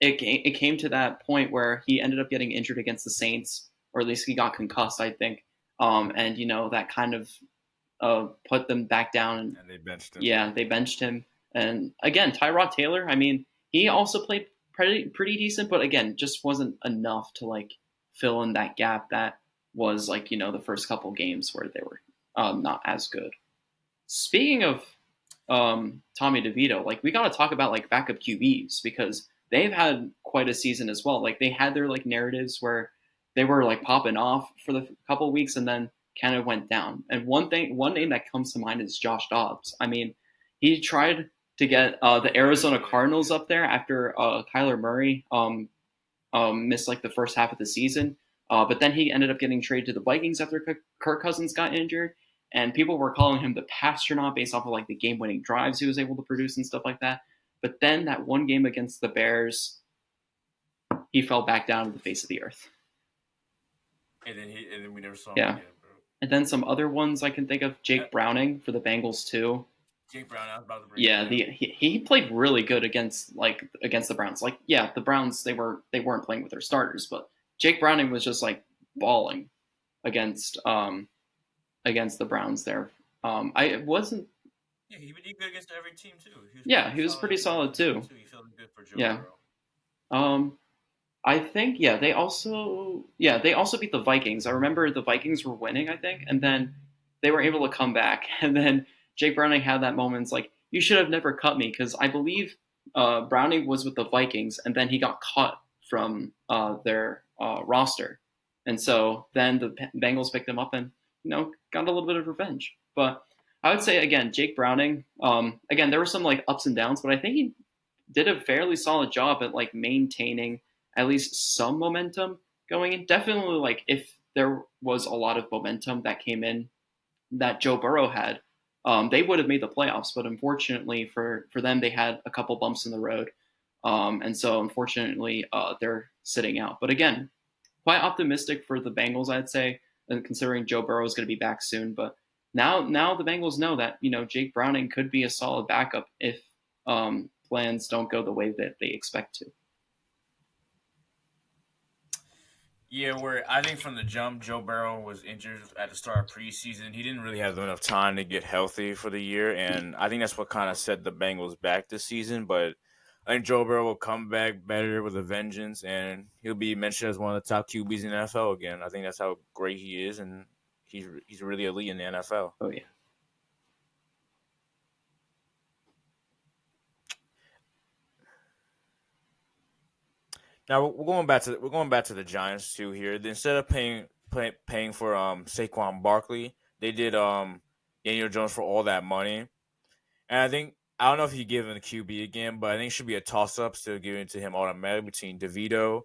it came to that point where he ended up getting injured against the Saints, or at least he got concussed, I think. And that kind of put them back down. And And they benched him. yeah, they benched him. And again, Tyrod Taylor, I mean, he also played pretty decent, but again, just wasn't enough to like fill in that gap that was like the first couple games where they were not as good. Speaking of Tommy DeVito, like we got to talk about like backup QBs because they've had quite a season as well. Like they had their like narratives where they were like popping off for the couple weeks and then kind of went down. And one name that comes to mind is Josh Dobbs. I mean, he tried to get the Arizona Cardinals up there after Kyler Murray missed like the first half of the season. But then he ended up getting traded to the Vikings after Kirk Cousins got injured, and people were calling him the pastronaut based off of like the game-winning drives he was able to produce and stuff like that. But then that one game against the Bears, he fell back down to the face of the earth. And then we never saw him Yeah. again, bro. And then some other ones I can think of, Jake Browning for the Bengals too. Jake Brown, I was about to bring Yeah, him. he played really good against the Browns. Like, yeah, the Browns they weren't playing with their starters, but Jake Browning was just like balling against the Browns there. I wasn't. Yeah, he did good against every team too. He was pretty solid too. He felt good for Joe Yeah. Burrow. I think they also beat the Vikings. I remember the Vikings were winning, I think, and then they were able to come back, and then Jake Browning had that moment. It's like, you should have never cut me, because I believe Browning was with the Vikings, and then he got cut from their roster, and so then the Bengals picked him up and got a little bit of revenge. But I would say again, Jake Browning. Again, there were some like ups and downs, but I think he did a fairly solid job at like maintaining at least some momentum going in. Definitely, like if there was a lot of momentum that came in that Joe Burrow had, they would have made the playoffs. But unfortunately for them, they had a couple bumps in the road, and so unfortunately they're sitting out. But again, quite optimistic for the Bengals, I'd say, and considering Joe Burrow is going to be back soon. But now the Bengals know that Jake Browning could be a solid backup if plans don't go the way that they expect to. Yeah, where I think from the jump, Joe Burrow was injured at the start of preseason. He didn't really have enough time to get healthy for the year, and I think that's what kind of set the Bengals back this season. But I think Joe Burrow will come back better with a vengeance, and he'll be mentioned as one of the top QBs in the NFL again. I think that's how great he is, and he's really elite in the NFL. Oh yeah. Now we're going back to the Giants too here. Instead of paying for Saquon Barkley, they did Daniel Jones for all that money. And I don't know if you give him the QB again, but I think it should be a toss up still giving it to him automatically between DeVito,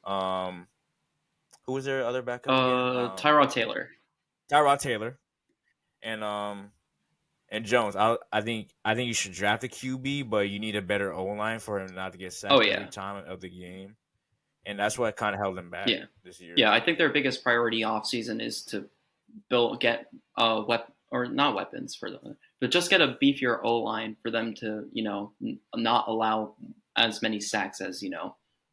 who was their other backup again? Tyrod Taylor. Tyrod Taylor and Jones. I think you should draft a QB, but you need a better O line for him not to get Oh sacked yeah. every time of the game. And that's what kind of held him back this year. Yeah, I think their biggest priority off season is to get or not weapons for them, but just get a beefier O line for them to not allow as many sacks as the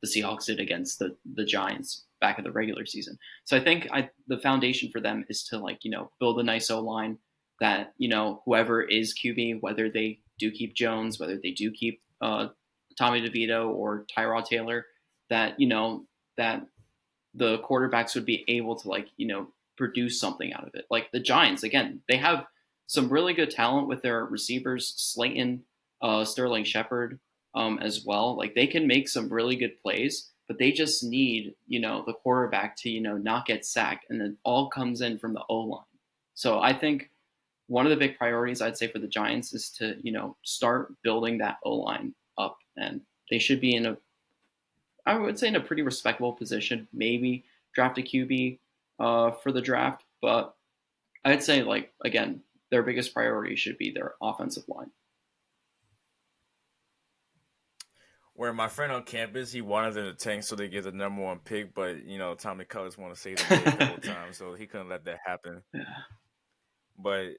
Seahawks did against the Giants back in the regular season. So I think the foundation for them is to build a nice O line that whoever is QB, whether they do keep Jones, whether they do keep Tommy DeVito or Tyrod Taylor, that that the quarterbacks would be able to produce something out of it. Like the Giants, again, they have some really good talent with their receivers, Slayton, Sterling Shepard, as well. Like they can make some really good plays, but they just need the quarterback to not get sacked, and it all comes in from the O line. So I think one of the big priorities I'd say for the Giants is to start building that O line up, and they should be I would say in a pretty respectable position. Maybe draft a QB for the draft, but I'd say again, their biggest priority should be their offensive line. Where my friend on campus, he wanted them to tank so they get the number one pick, but Tommy Cullins want to save the day a couple times, so he couldn't let that happen. Yeah. But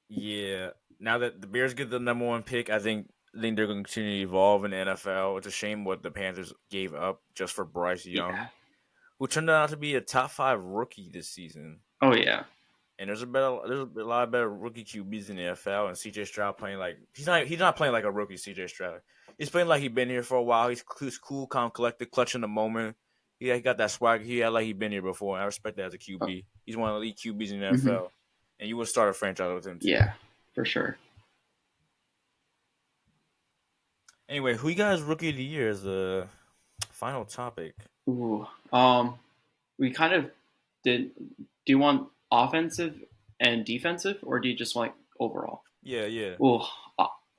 yeah, now that the Bears get the number one pick, I think they're going to continue to evolve in the NFL. It's a shame what the Panthers gave up just for Bryce Young, who turned out to be a top 5 rookie this season. Oh yeah. And there's a lot of better rookie QBs in the NFL, and CJ Stroud playing like he's not playing like a rookie. CJ Stroud, he's playing like he's been here for a while. He's cool, calm, collected, clutch in the moment. He got that swag. He had like he's been here before. And I respect that as a QB. He's one of the elite QBs in the Mm-hmm. NFL, and you would start a franchise with him too. Yeah, for sure. Anyway, who you guys rookie of the year is the final topic? Ooh. We kind of did. Do you want offensive and defensive, or do you just want overall? Yeah, yeah. Ooh.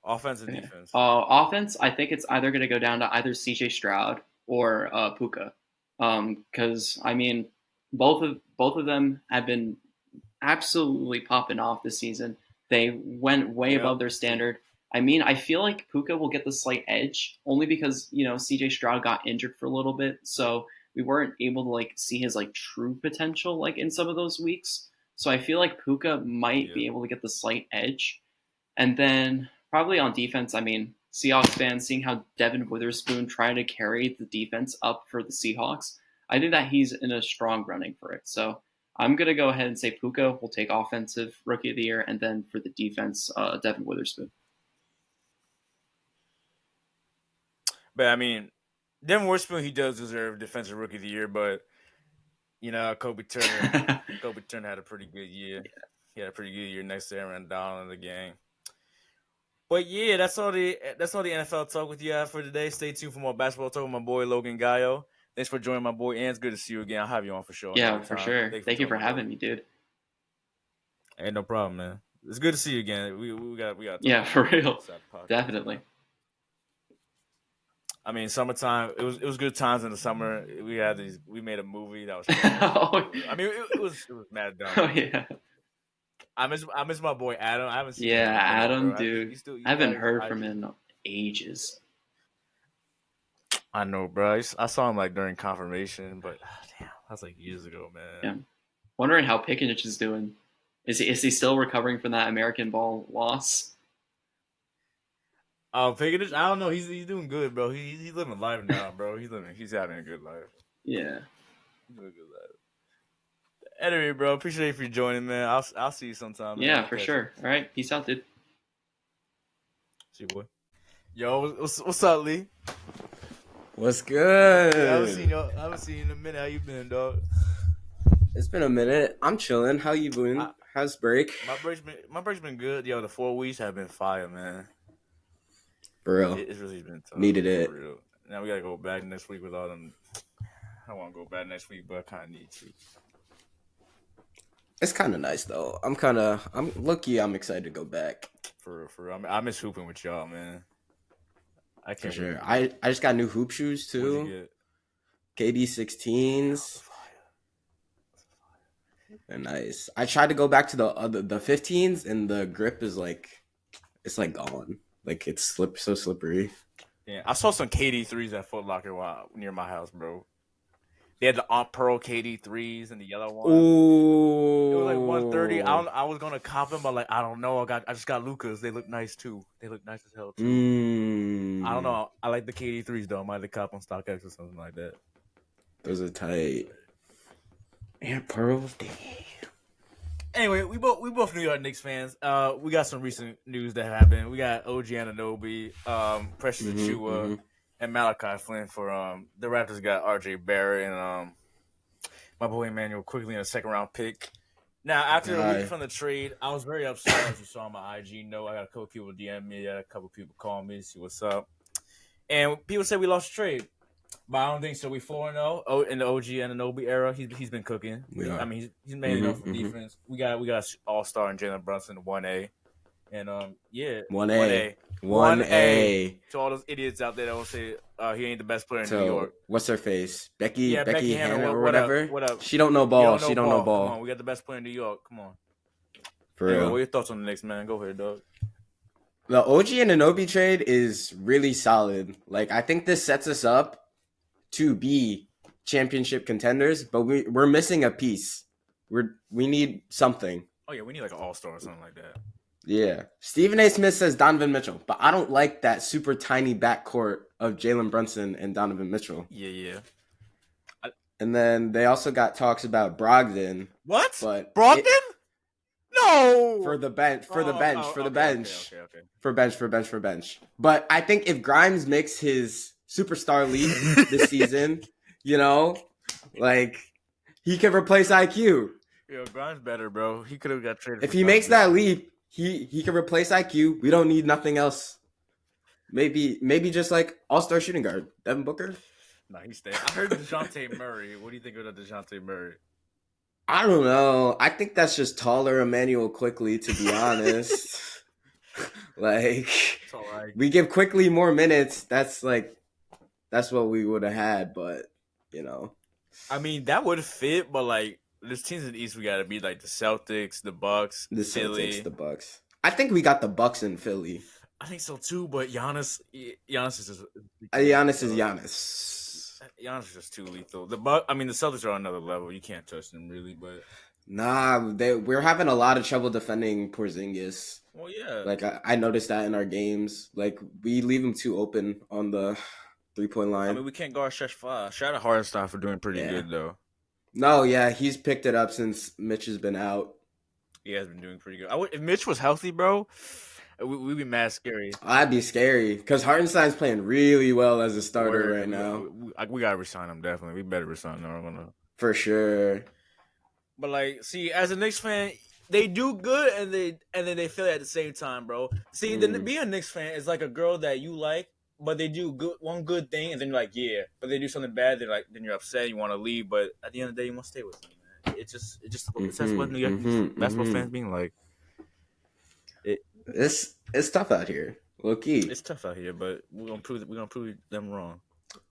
Offense and Okay. defense. Offense, I think it's either going to go down to either CJ Stroud or Puka, because I mean, both of them have been absolutely popping off this season. They went way Yep. above their standard. I mean, I feel like Puka will get the slight edge only because CJ Stroud got injured for a little bit, so we weren't able to like see his like true potential like in some of those weeks. So I feel like Puka might Yeah. be able to get the slight edge. And then probably on defense, I mean, Seahawks fans seeing how Devin Witherspoon tried to carry the defense up for the Seahawks, I think that he's in a strong running for it. So I'm going to go ahead and say Puka will take offensive rookie of the year, and then for the defense, Devin Witherspoon. But I mean, Devin Witherspoon, he does deserve defensive rookie of the year, but Kobe Turner had a pretty good year. Yeah. He had a pretty good year next to Aaron Donald in the game. But yeah, that's all the NFL talk with you have for today. Stay tuned for more basketball talk with my boy Logan Gallo. Thanks for joining my boy, and it's good to see you again. I'll have you on for sure. Yeah, Another for time. sure. Thank you for joining me, having me, dude. Ain't no problem, man. It's good to see you again. We got Yeah, for real. outside the podcast, Definitely. I mean, summertime. It was good times in the summer. We made a movie that was. Oh, I mean, it was mad dumb. oh yeah. I miss my boy Adam. I haven't seen him Yeah, in a minute, Adam, bro. dude. He's still, I haven't got heard his from IG? him in ages. I know, bro. I saw him like during confirmation, but damn, that's like years ago, man. Yeah. Wondering how Pickens is doing. Is he still recovering from that American Ball loss? Pickens, I don't know. He's doing good, bro. He's living life now, bro. He's having a good life. Yeah. He's living a good life. Anyway, bro, appreciate you for joining, man. I'll see you sometime. Man. Yeah, for sure. All right, peace out, dude. See you, boy. Yo, what's up, Lee? What's good? Yeah, I haven't seen you in a minute. How you been, dog? It's been a minute. I'm chilling. How you been? How's break? My break's been good. Yo, the 4 weeks have been fire, man. For real. It's really been tough. Needed it. For real. Now we gotta go back next week with all them. I don't want to go back next week, but I kind of need to. It's kind of nice though. I'm lucky. I'm excited to go back. For real. I miss hooping with y'all, man. I For can't. sure. I just got new hoop shoes too. KD 16s. They're nice. I tried to go back to the 15s, and the grip is like, it's like gone. Like it's so slippery. Yeah, I saw some KD 3s at Foot Locker near my house, bro. They had the Aunt Pearl KD 3s and the yellow one. Ooh. It was like 130. I was gonna cop them, but like I don't know. I just got Lucas. They look nice too. They look nice as hell too. I don't know. I like the KD 3s though. I might have to cop on StockX or something like that. Those are tight. And pearls, damn. Anyway, we both New York Knicks fans. We got some recent news that happened. We got OG Anunoby, Precious Achiuwa, and Malachi Flynn for the Raptors. Got RJ Barrett and my boy Emmanuel quickly in a second round pick. Now, after a week from the trade, I was very upset, as you saw on my IG note. I got a couple people DM me, I got a couple people call me to see what's up. And people said we lost the trade. But I don't think so. We 4-0. Oh, in the OG Anunoby era, he's been cooking. I mean, he's made enough for defense. We got all-star and Jalen Brunson 1A, and 1A. To all those idiots out there that will say he ain't the best player in New York. What's her face? Becky Hannah or what whatever. What up? She don't know ball. She don't know ball. Come on, we got the best player in New York. Come on. For real. What are your thoughts on the Knicks, man? Go ahead, dog. The OG Anunoby trade is really solid. Like I think this sets us up to be championship contenders, but we're missing a piece. We need something. Oh yeah, we need like an all-star or something like that. Yeah. Stephen A. Smith says Donovan Mitchell, but I don't like that super tiny backcourt of Jalen Brunson and Donovan Mitchell. Yeah. And then they also got talks about Brogdon. What? But Brogdon? No, for the bench, for the okay. bench. For bench. But I think if Grimes makes his superstar leap this season, you know, like he can replace IQ. Yo, Grimes better, bro. He could have got traded. If for he makes Grimes. that leap, he can replace IQ. We don't need nothing else. Maybe just like all-star shooting guard, Devin Booker. Nah, he's staying. I heard DeJounte Murray. What do you think of DeJounte Murray? I don't know. I think that's just taller Emmanuel Quickly, to be honest. Like, It's all right. we give Quickly more minutes. That's what we would have had, but you know. I mean, that would fit, but like, there's teams in the East we gotta beat, like the Celtics, the Bucks, The Philly. Celtics, the Bucks. I think we got the Bucks in Philly. I think so too, but Giannis is just Giannis is Giannis. Giannis is just too lethal. The Celtics are on another level. You can't touch them really, but Nah, we're having a lot of trouble defending Porzingis. well, yeah. Like I noticed that in our games. Like we leave him too open on the 3-point line. I mean, we can't guard stretch five. Shout out Hardenstein for doing pretty good though. No, yeah, he's picked it up since Mitch has been out. He has been doing pretty good. If Mitch was healthy, bro, we'd be mad scary. I'd be scary because Hartenstein's playing really well as a starter right now. We gotta resign him definitely. We better resign him. For sure. But like, see, as a Knicks fan, they do good and then they fail at the same time, bro. See, being a Knicks fan is like a girl that you like, but they do one good thing and then you're like, yeah, but they do something bad, then you're upset, you want to leave, but at the end of the day, you want to stay with them, man. That's what New York basketball fans being like. It's tough out here, low key. It's tough out here, but we're gonna prove them wrong.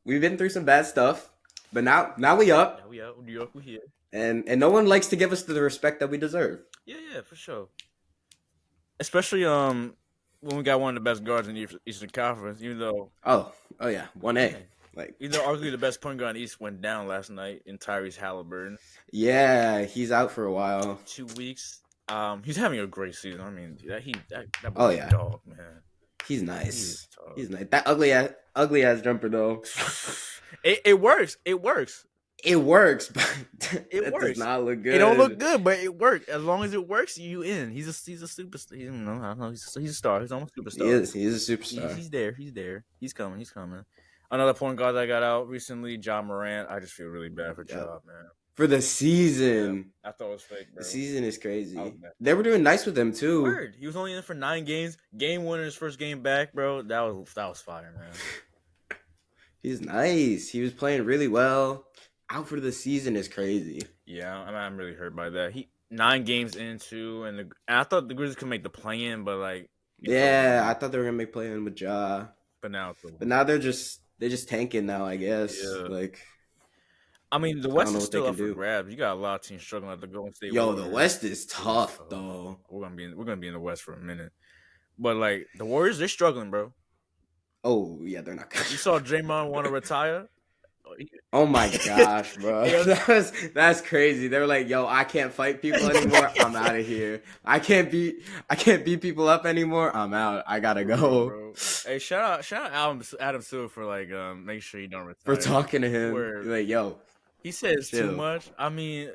We've been through some bad stuff, but now we up. Now we out. New York, we here. And no one likes to give us the respect that we deserve. Yeah, for sure. Especially when we got one of the best guards in the Eastern Conference, even though oh yeah, 1A. Like, even though arguably the best point guard in the East went down last night in Tyrese Halliburton. Yeah, he's out for a while. 2 weeks. He's having a great season. I mean, that oh yeah, dog, man. He's nice. He's nice. That ugly ass jumper though. It works. It works, but it works. Does not look good. It don't look good, but it works. As long as it works, you in. He's a superstar. I don't know. He's a star. He's almost a superstar. He's a superstar. He's there. He's coming. Another point guard that got out recently, John Morant. I just feel really bad for John, man. For the season. Yeah, I thought it was fake, bro. The season is crazy. They were doing nice with him too. Word. He was only in for 9 games. Game winner his first game back, bro. That was fire, man. He's nice. He was playing really well. Out for the season is crazy. Yeah, I'm really hurt by that. 9 games into, and I thought the Grizzlies could make the play-in, but like. Yeah, I thought they were gonna make play-in with Ja. But now they're just tanking now, I guess. Yeah. Like. I mean, the West is still up for grabs. You got a lot of teams struggling at the Golden State. The West is tough though. We're gonna be in the West for a minute, but like the Warriors, they're struggling, bro. Oh yeah, they're not good. You saw Draymond want to retire. Oh my gosh, bro, that's crazy. They were like, "Yo, I can't fight people anymore. I'm out of here. I can't beat people up anymore. I'm out. I gotta go." Bro. Hey, shout out Adam Silver for like make sure you don't retire. For talking to him, like, yo. He says too much. I mean,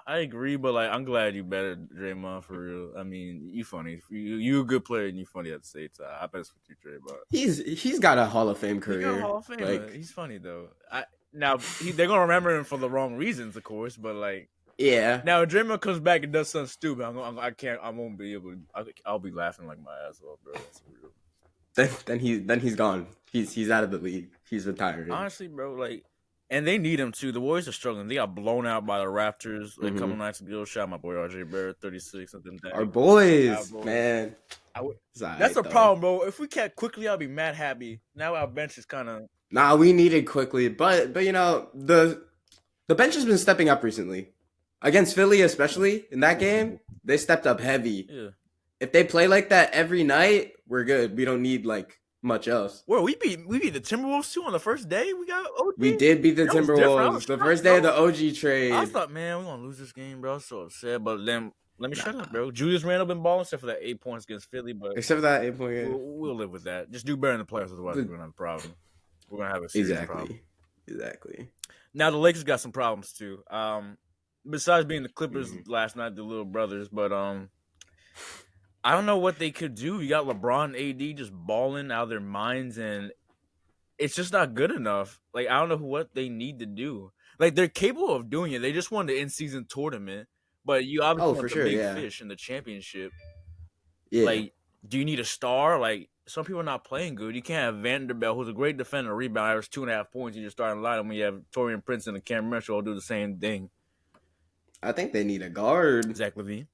I agree, but like, I'm glad you better Draymond for real. I mean, you funny. You a good player and you funny at the same time. I bet it's with you, Dray. But he's got a Hall of Fame career. He got a Hall of Fame. Like, he's funny though. They're gonna remember him for the wrong reasons, of course. But like, yeah. Now if Draymond comes back and does something stupid, I won't be able. I'll be laughing like my ass off, bro. That's real. Then he's gone. He's out of the league. He's retired. Honestly, bro, like. And they need him too. The Warriors are struggling. They got blown out by the Raptors a couple nights ago. Shout out my boy RJ Barrett, 36 something. Our boys, man. That's the problem, bro. If we kept quickly, I'll be mad happy. Now our bench is kind of. Nah, we needed quickly, but you know the bench has been stepping up recently against Philly, especially in that game. They stepped up heavy. Yeah. If they play like that every night, we're good. We don't need like much else. Well, we beat the Timberwolves too on the first day. We got OG. We did beat the Timberwolves the first day of the OG trade. I thought, man, we're gonna lose this game, bro. I was so upset, but then let me shut up, bro. Julius Randle been balling except for that 8 points against Philly, but except for that 8 point game, we'll live with that. Just do better in the playoffs, otherwise we're gonna have a problem. We're gonna have a serious problem. Exactly. Now the Lakers got some problems too. Besides being the Clippers last night, the little brothers, but I don't know what they could do. You got LeBron, AD just balling out of their minds, and it's just not good enough. Like I don't know what they need to do. Like they're capable of doing it. They just won the in-season tournament, but you Oh, obviously for want the sure. big Yeah. fish in the championship. Yeah. Like, do you need a star? Like some people are not playing good. You can't have Vanderbilt, who's a great defender, rebound, average 2.5 points. You just starting line when you have Torian Prince and Cam Mitchell all do the same thing. I think they need a guard. Zach LaVine.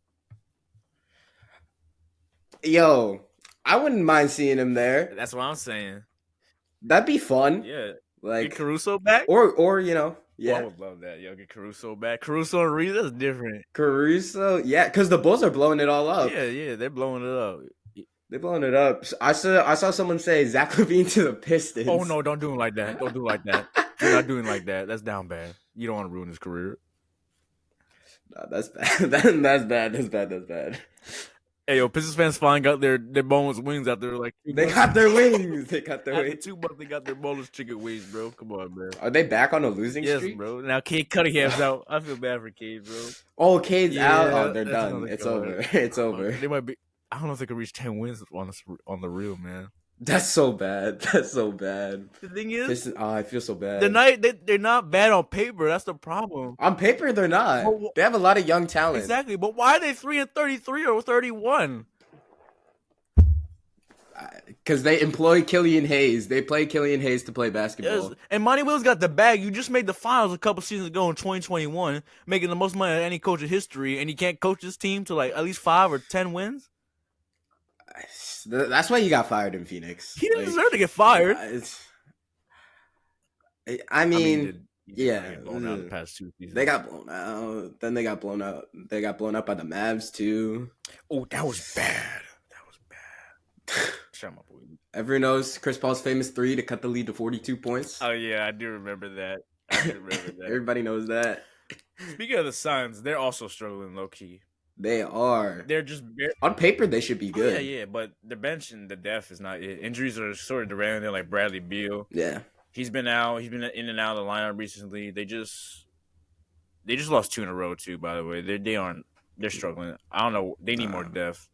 Yo, I wouldn't mind seeing him there. That's what I'm saying. That'd be fun. Yeah. Get Like, Caruso back? or Oh, I yeah, would love that. Yo, get Caruso back. Caruso and Reed, that's different. Caruso. Yeah, because the Bulls are blowing it all up. Yeah, they're blowing it up. They're blowing it up. I saw someone say Zach LaVine to the Pistons. Oh no, don't do him like that. Don't do like that. You're not doing like that. That's down bad. You don't want to ruin his career. Nah, that's bad. That's bad. That's bad. Hey, yo, Pistons fans finally got their boneless wings out there. Like They got their wings. They got their after wings. 2 months, they got their boneless chicken wings, bro. Come on, man. Are they back on a losing Yes, streak? bro. Now Cade Cunningham's out. I feel bad for Cade, bro. Oh, Cade's out. Yeah, Oh, they're that's done. another It's guard. over. It's over. They might be. I don't know if they could reach 10 wins on the real, man. That's so bad. That's so bad. The thing is, Pistons, I feel so bad. they're not bad on paper. That's the problem. On paper, they're not. Well, They have a lot of young talent. Exactly, but why are they 3-33 or 31? Because they employ Killian Hayes. They play Killian Hayes to play basketball. Yes. And Monty Williams got the bag. You just made the finals a couple seasons ago in 2021, making the most money of any coach in history, and you can't coach this team to like at least 5 or 10 wins. That's why you got fired in Phoenix. He didn't deserve to get fired. I mean, He yeah. get blown out the past 2 seasons. They got blown out. Then they got blown out. They got blown out by the Mavs too. Oh, that was bad. Shut my boy. Everyone knows Chris Paul's famous 3 to cut the lead to 42 points. Oh yeah, I do remember that. Everybody knows that. Speaking of the Suns, they're also struggling low key. They are. They're just On paper, they should be good. yeah, but the bench and the depth is not it. Injuries are sort of derailing them, like Bradley Beal. Yeah. He's been out. He's been in and out of the lineup recently. They just lost 2 in a row too. By the way, they're struggling. I don't know. They need more depth.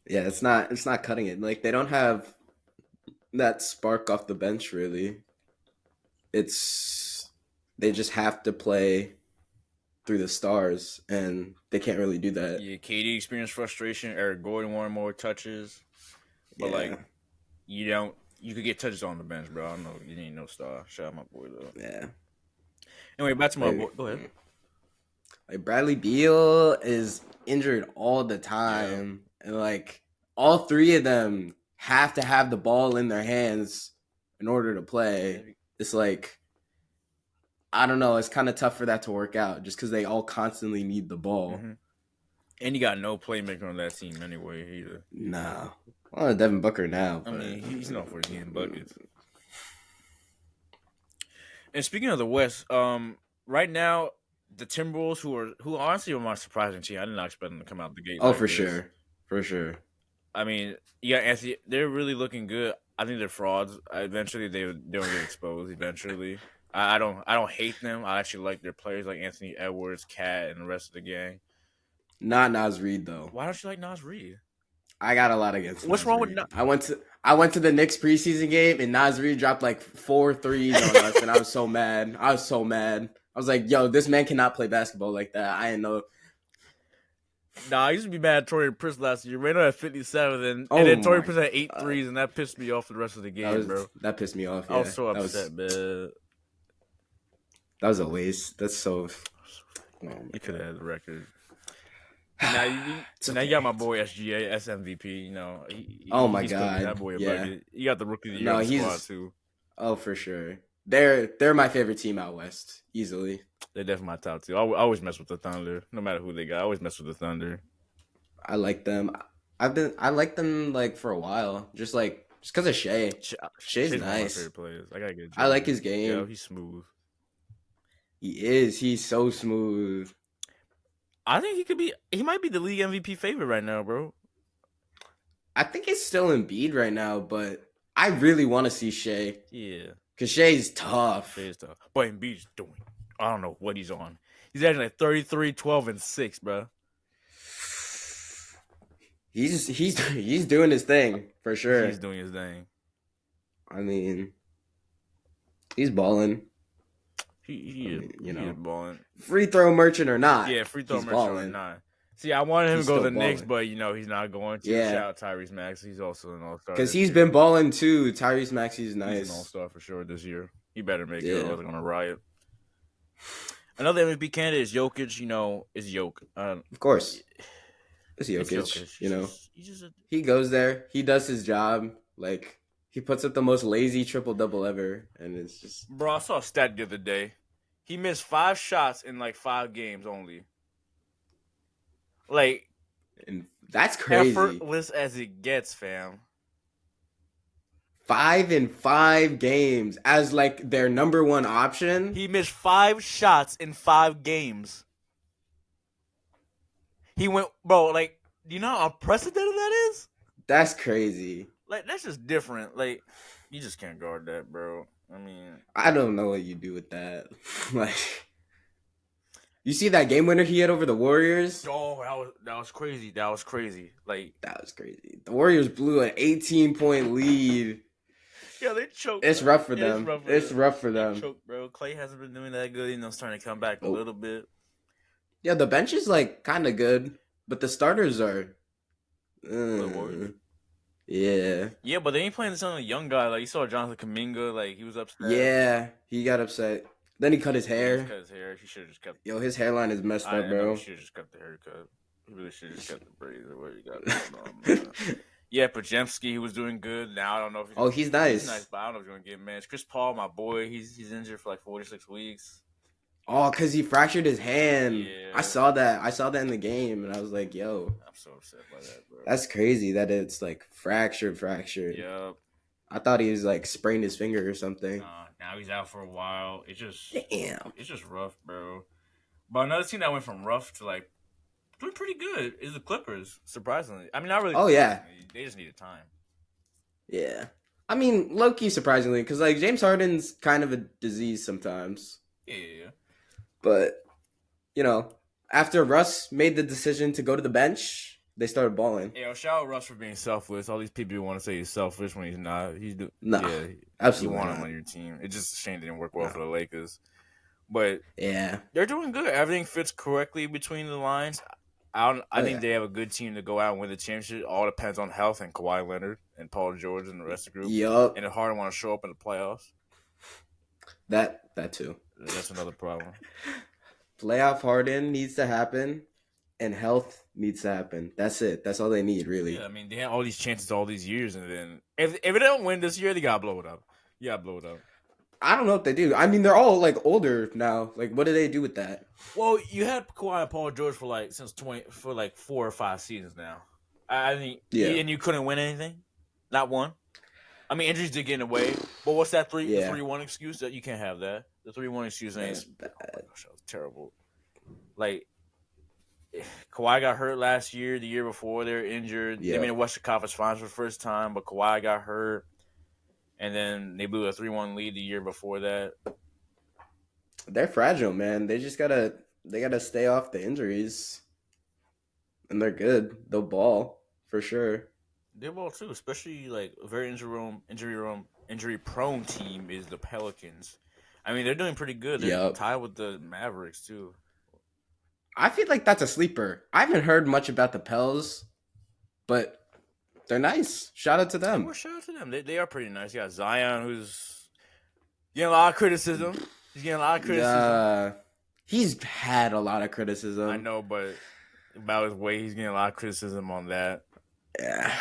Yeah, it's not cutting it. Like they don't have that spark off the bench really. They just have to play through the stars, and they can't really do that. Yeah, KD experienced frustration. Eric Gordon wanted more touches, but like you could get touches on the bench, bro. I don't know. You need no star. Shout out my boy though. Yeah. Anyway, back to my boy. Go ahead. Like Bradley Beal is injured all the time, and like all 3 of them have to have the ball in their hands in order to play. It's like, I don't know. It's kind of tough for that to work out just because they all constantly need the ball. Mm-hmm. And you got no playmaker on that team anyway either. No. Well, Devin Booker now. I But... mean, he's known for getting buckets. And speaking of the West, right now the Timberwolves, who honestly are my surprising team. I did not expect them to come out the gate. Oh, like for this. sure. I mean, yeah, Anthony. They're really looking good. I think they're frauds. Eventually, they'll get exposed. Eventually, I don't hate them. I actually like their players, like Anthony Edwards, Cat, and the rest of the gang. Not Nas Reed though. Why don't you like Nas Reed? I got a lot against. What's Nas wrong Reed. with I went to the Knicks preseason game and Nas Reed dropped like 4 threes on us, and I was so mad. I was like, "Yo, this man cannot play basketball like that." I didn't know. Nah, I used to be mad at Torian Prince last year. Ran out at 57, and then Torian Prince had 8 threes, and that pissed me off for the rest of the game, bro. That pissed me off. Yeah. I was so upset, man. That was a waste. That's so. You could have had the record. Now you got my boy SGA, SMVP. You know, my he's God, that boy. yeah. You got the rookie of the year on the squad too. Oh, for sure. They're my favorite team out west, easily. They're definitely my top 2. I always mess with the Thunder, no matter who they got. I always mess with the Thunder. I like them. I like them like for a while, just because of Shea. Shea's one of my nice. favorite players. I gotta get. I like his game. Yeah, he's smooth. He is. He's so smooth. I think he might be the league MVP favorite right now, bro. I think it's still Embiid right now, but I really want to see Shea. Yeah. Because Shea's tough. Shea's tough. But Embiid's doing. I don't know what he's on. He's actually like 33, 12, and 6, bro. he's doing his thing for sure. He's doing his thing. I mean, he's balling. He is balling. Free throw merchant or not. Yeah, free throw he's merchant or balling. not. See, I wanted him He's to go to still the Knicks, balling. but he's not going to. Yeah. Shout out Tyrese Maxey. He's also an all-star. Because he's been balling too. Tyrese Maxey's nice. He's an all-star for sure this year. He better make it Yeah. or they're going to riot. Another MVP candidate is Jokic. Is Jokic. Of course. It's Jokic. He goes there. He does his job. Like, he puts up the most lazy triple-double ever. And it's just... Bro, I saw a stat the other day. He missed 5 shots in, 5 games only. Like... And that's crazy. Effortless as it gets, fam. 5 in 5 games as, their number one option. He missed 5 shots in 5 games. He went... Bro, do you know how unprecedented that is? That's crazy. That's just different. You just can't guard that, bro. I mean... I don't know what you do with that. You see that game winner he had over the Warriors? Oh, that was crazy. That was crazy. That was crazy. The Warriors blew an 18-point lead. Yeah, they choked. It's rough for them. It's rough for them. They choked, bro. Clay hasn't been doing that good. Starting to come back a little bit. Yeah, the bench is kind of good, but the starters are. Yeah. Yeah, but they ain't playing this on a young guy. You saw Jonathan Kuminga. He was upset. Yeah, he got upset. Then he cut his hair. He cut his hair. He should have just kept. Yo, his hairline is messed up, bro. He should have just cut the haircut. He really should have just cut the braids or what you got going on. Yeah, Pajemski, he was doing good. Now I don't know if he's nice. He's nice, but I don't know if he's gonna get managed. Chris Paul, my boy, he's injured for 46 weeks. Oh, because he fractured his hand. Yeah. I saw that in the game, and I was like, yo. I'm so upset by that, bro. That's crazy that it's fractured. Yep. I thought he was sprained his finger or something. Now he's out for a while. It's just rough, bro. But another team that went from rough to doing pretty good is the Clippers, surprisingly. I mean, not really. Oh, yeah. They just needed time. Yeah. I mean, low-key surprisingly, because, James Harden's kind of a disease sometimes. Yeah. But, after Russ made the decision to go to the bench, they started balling. Yeah, shout out Russ for being selfless. All these people want to say he's selfish when he's not. Absolutely you want not. him on your team. It's just a shame it didn't work well for the Lakers. But yeah, they're doing good. Everything fits correctly between the lines. I think they have a good team to go out and win the championship. All depends on health and Kawhi Leonard and Paul George and the rest of the group. Yup. And if Harden want to show up in the playoffs. That too. That's another problem. Playoff Harden needs to happen, and health needs to happen. That's it. That's all they need, really. Yeah, I mean, they had all these chances all these years, and then if they don't win this year, they gotta blow it up. You gotta blow it up. I don't know if they do. I mean, they're all older now. What do they do with that? Well, you had Kawhi and Paul George for since 4 or 5 seasons now. I think, and you couldn't win anything, not one. I mean, injuries did get in the way, but what's that 3-1 excuse? That you can't have that. The 3-1 excuse ain't. Bad. Oh my gosh, that was terrible. Kawhi got hurt last year. The year before, they were injured. Yeah. They made a Western Conference Finals for the first time, but Kawhi got hurt. And then they blew a 3-1 lead the year before that. They're fragile, man. They just gotta stay off the injuries. And they're good. They'll ball for sure. They ball too, especially a very injury prone team is the Pelicans. I mean, they're doing pretty good. They're tied with the Mavericks too. I feel like that's a sleeper. I haven't heard much about the Pels, but they're nice. Shout out to them. Well, shout out to them. They are pretty nice. You got Zion, who's getting a lot of criticism. He's getting a lot of criticism. He's had a lot of criticism. I know, but about his weight, he's getting a lot of criticism on that. Yeah.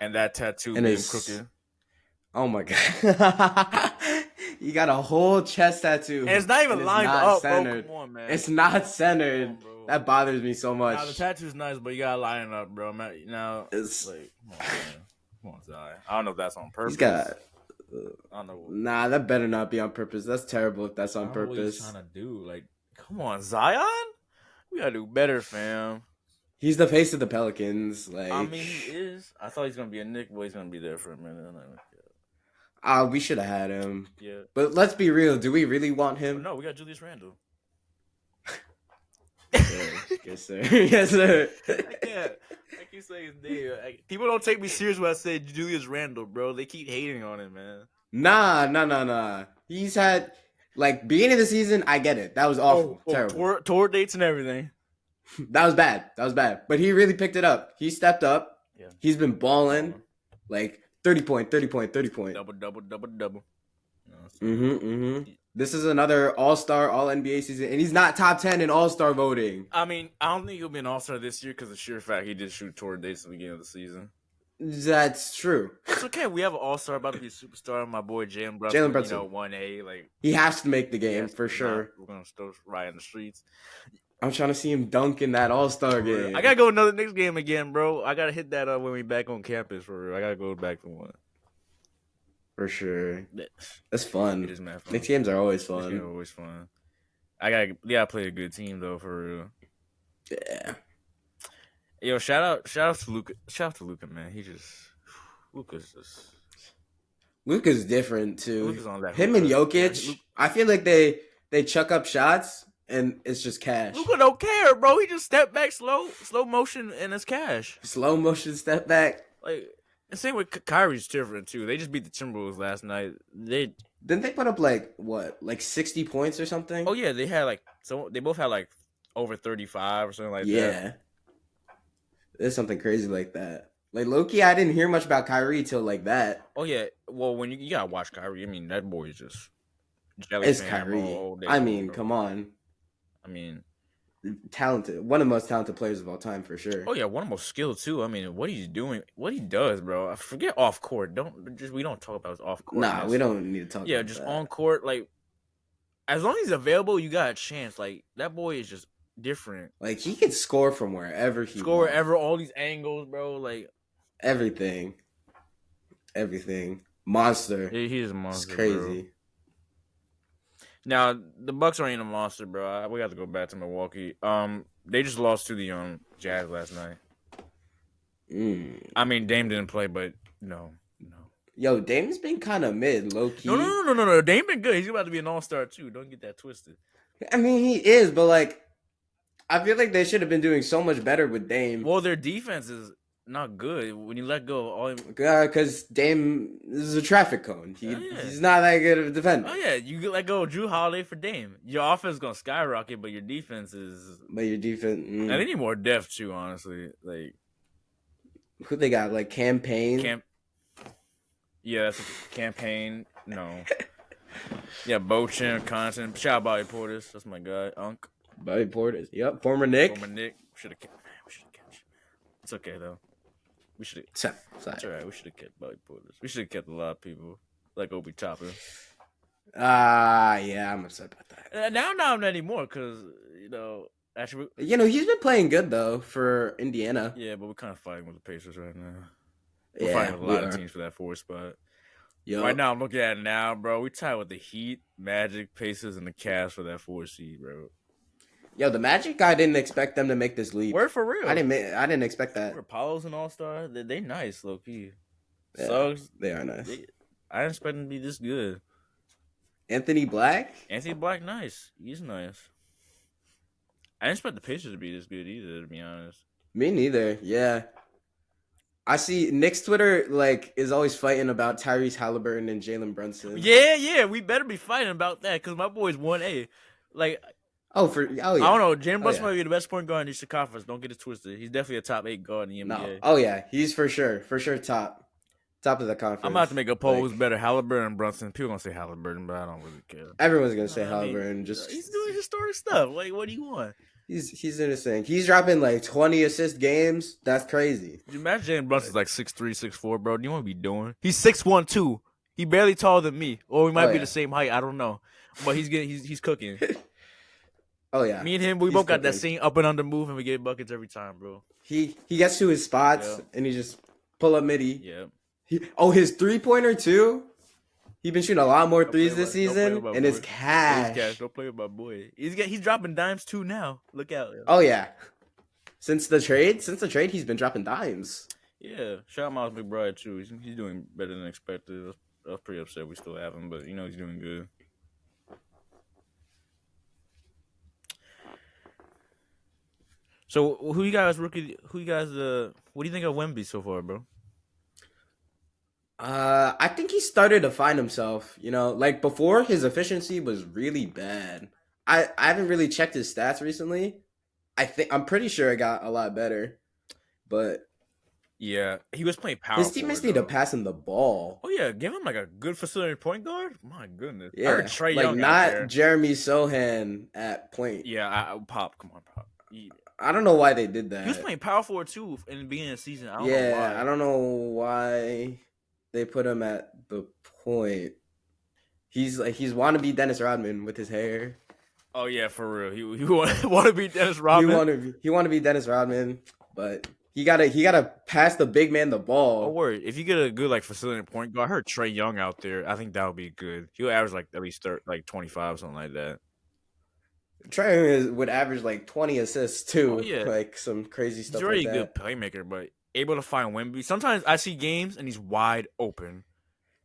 And that tattoo being crooked. Oh my god. You got a whole chest tattoo. And it's not even lined up, centered. Bro. Come on, man. It's not centered. On, that bothers me so much. Now, the tattoo's nice, but you gotta line it up, bro. Now, it's come on, man. Come on, Zion. I don't know if that's on purpose. He's got. I don't know. Nah, that better not be on purpose. That's terrible if that's on purpose. What he's trying to do? Come on, Zion. We gotta do better, fam. He's the face of the Pelicans. I mean, he is. I thought he's gonna be a Knick, but he's gonna be there for a minute. We should have had him. Yeah. But let's be real. Do we really want him? No, we got Julius Randle. Yes, sir. Yes, sir. I can't say his name. People don't take me serious when I say Julius Randle, bro. They keep hating on him, man. Nah. He's had like beginning of the season. I get it. That was awful, terrible. Tour dates and everything. That was bad. But he really picked it up. He stepped up. Yeah. He's been balling. Like 30 point. Double. This is another All-Star, All-NBA season, and he's not top 10 in All-Star voting. I mean, I don't think he'll be an All-Star this year because of the sheer fact he did shoot tour dates at the beginning of the season. That's true. It's okay. We have an All-Star about to be a superstar. My boy Jalen Brunson. 1A. Like he has to make the game for sure. We're gonna still ride in the streets. I'm trying to see him dunk in that All-Star game. I gotta go another Knicks game again, bro. I gotta hit that up when we back on campus for real. I gotta go back to one. For sure. That's fun. It is mad fun. Knicks games are always fun. Games are always fun. I gotta play a good team though, for real. Yeah. Yo, shout out to Luka. Shout out to Luka, man. Luka's different too. Luka's on that. Him and Jokic, I feel like they chuck up shots and it's just cash. Luka don't care, bro. He just step back slow motion and it's cash. Slow motion step back. Like the same with Kyrie's different too. They just beat the Timberwolves last night. Didn't they put up like 60 points or something? Oh yeah, they had they both had like over 35 or something like that. Yeah. There's something crazy like that. Like low-key, I didn't hear much about Kyrie till like that. Oh yeah, well when you gotta watch Kyrie, I mean that boy is just jelly. It's Kyrie. I mean, come on. I mean, talented, one of the most talented players of all time for sure. Oh yeah, one of the most skilled too. I mean, what he's doing, what he does, bro. I forget off court. We don't talk about his off court. Nah, we don't need to talk. Yeah, about just that. on court, like as long as he's available, you got a chance. Like that boy is just different. Like he can score from wherever he score wherever, all these angles, bro. Like everything. Monster. Yeah, he is a monster. It's crazy. Bro. Now the Bucks ain't a monster, bro. We got to go back to Milwaukee. They just lost to the Jazz last night. I mean, Dame didn't play, but no. Yo, Dame's been kind of mid, low key. No. Dame been good. He's about to be an all-star too. Don't get that twisted. I mean, he is, but like, I feel like they should have been doing so much better with Dame. Well, their defense is not good when you let go of all. Because Dame is a traffic cone. He's not that good of a defender. Oh yeah, you let go of Drew Holiday for Dame. Your offense is gonna skyrocket, but your defense is. And they need more depth too, honestly. Like, who they got? Like Campaign. Yeah, that's a Campaign. No. Yeah, Bochin, Constant. Shout out Bobby Portis. That's my guy. Unc. Bobby Portis. Yep. Former Nick. Should have kept. It's okay though. We should have. That's all right. We should have kept Bobby Portis. We should have kept a lot of people like Obi Toppin. Yeah, I'm upset about that. Now not anymore because actually. He's been playing good though for Indiana. Yeah, but we're kind of fighting with the Pacers right now. We're fighting with a lot of teams for that 4th spot. Right now, I'm looking at it now, bro. We tied with the Heat, Magic, Pacers, and the Cavs for that 4th seed, bro. Yo, the Magic, I didn't expect them to make this leap. Word for real. I didn't expect that. Apollo's an all-star. They nice, low-key. Yeah, Suggs, they are nice. I didn't expect them to be this good. Anthony Black, nice. He's nice. I didn't expect the Pacers to be this good either, to be honest. Me neither, yeah. I see Nick's Twitter is always fighting about Tyrese Halliburton and Jalen Brunson. Yeah, we better be fighting about that because my boy's 1A. Like, yeah. I don't know. Jalen Brunson might be the best point guard in the Eastern Conference. Don't get it twisted. He's definitely a top 8 guard in the NBA. Oh yeah, he's for sure top of the conference. I'm about to make a poll who's better, Halliburton and Brunson. People gonna say Halliburton, but I don't really care. Everyone's gonna say Halliburton. He's doing historic stuff. Like, what do you want? He's interesting. He's dropping 20 assist games. That's crazy. You imagine Jalen Brunson's 6'3", 6'4", bro. Do you want to be doing? He's 6'1", too. He barely taller than me, or we might be the same height. I don't know, but he's cooking. Oh yeah. Me and him, we both got that same up and under move, and we get buckets every time, bro. He gets to his spots and he just pull up midi. Yeah. His 3-pointer too. He's been shooting a lot more threes this season, and it's cash. Don't play with my boy. He's dropping dimes too now. Look out. Oh yeah. Since the trade, he's been dropping dimes. Yeah. Shout out Miles McBride too. He's doing better than expected. I was pretty upset we still have him, but he's doing good. So who you guys rookie? Who you guys? What do you think of Wemby so far, bro? I think he started to find himself. Like before, his efficiency was really bad. I haven't really checked his stats recently. I'm pretty sure it got a lot better, but Yeah, he was playing power his teammates forward need to though. pass him the ball. Oh yeah, give him like a good facility point guard. My goodness, I heard Yeah, Trey like Young out there. not Jeremy Sohan at point. Yeah, Pop. Come on, Pop. I don't know why they did that. He was playing power forward too in the beginning of the season. I don't know Yeah, why. I don't know why they put him at the point. He's wannabe Dennis Rodman with his hair. Oh yeah, for real. He want to be Dennis Rodman. He want to be Dennis Rodman, but he gotta pass the big man the Oh ball. word! If you get a good like facility point guard, I heard Trey Young out there. I think that would be good. He'll average like at least 25, something like that. Trey would average like 20 assists too. Oh, yeah. Like some crazy He's stuff already like a that. good playmaker, but able to find Wemby. Sometimes I see games and he's wide open,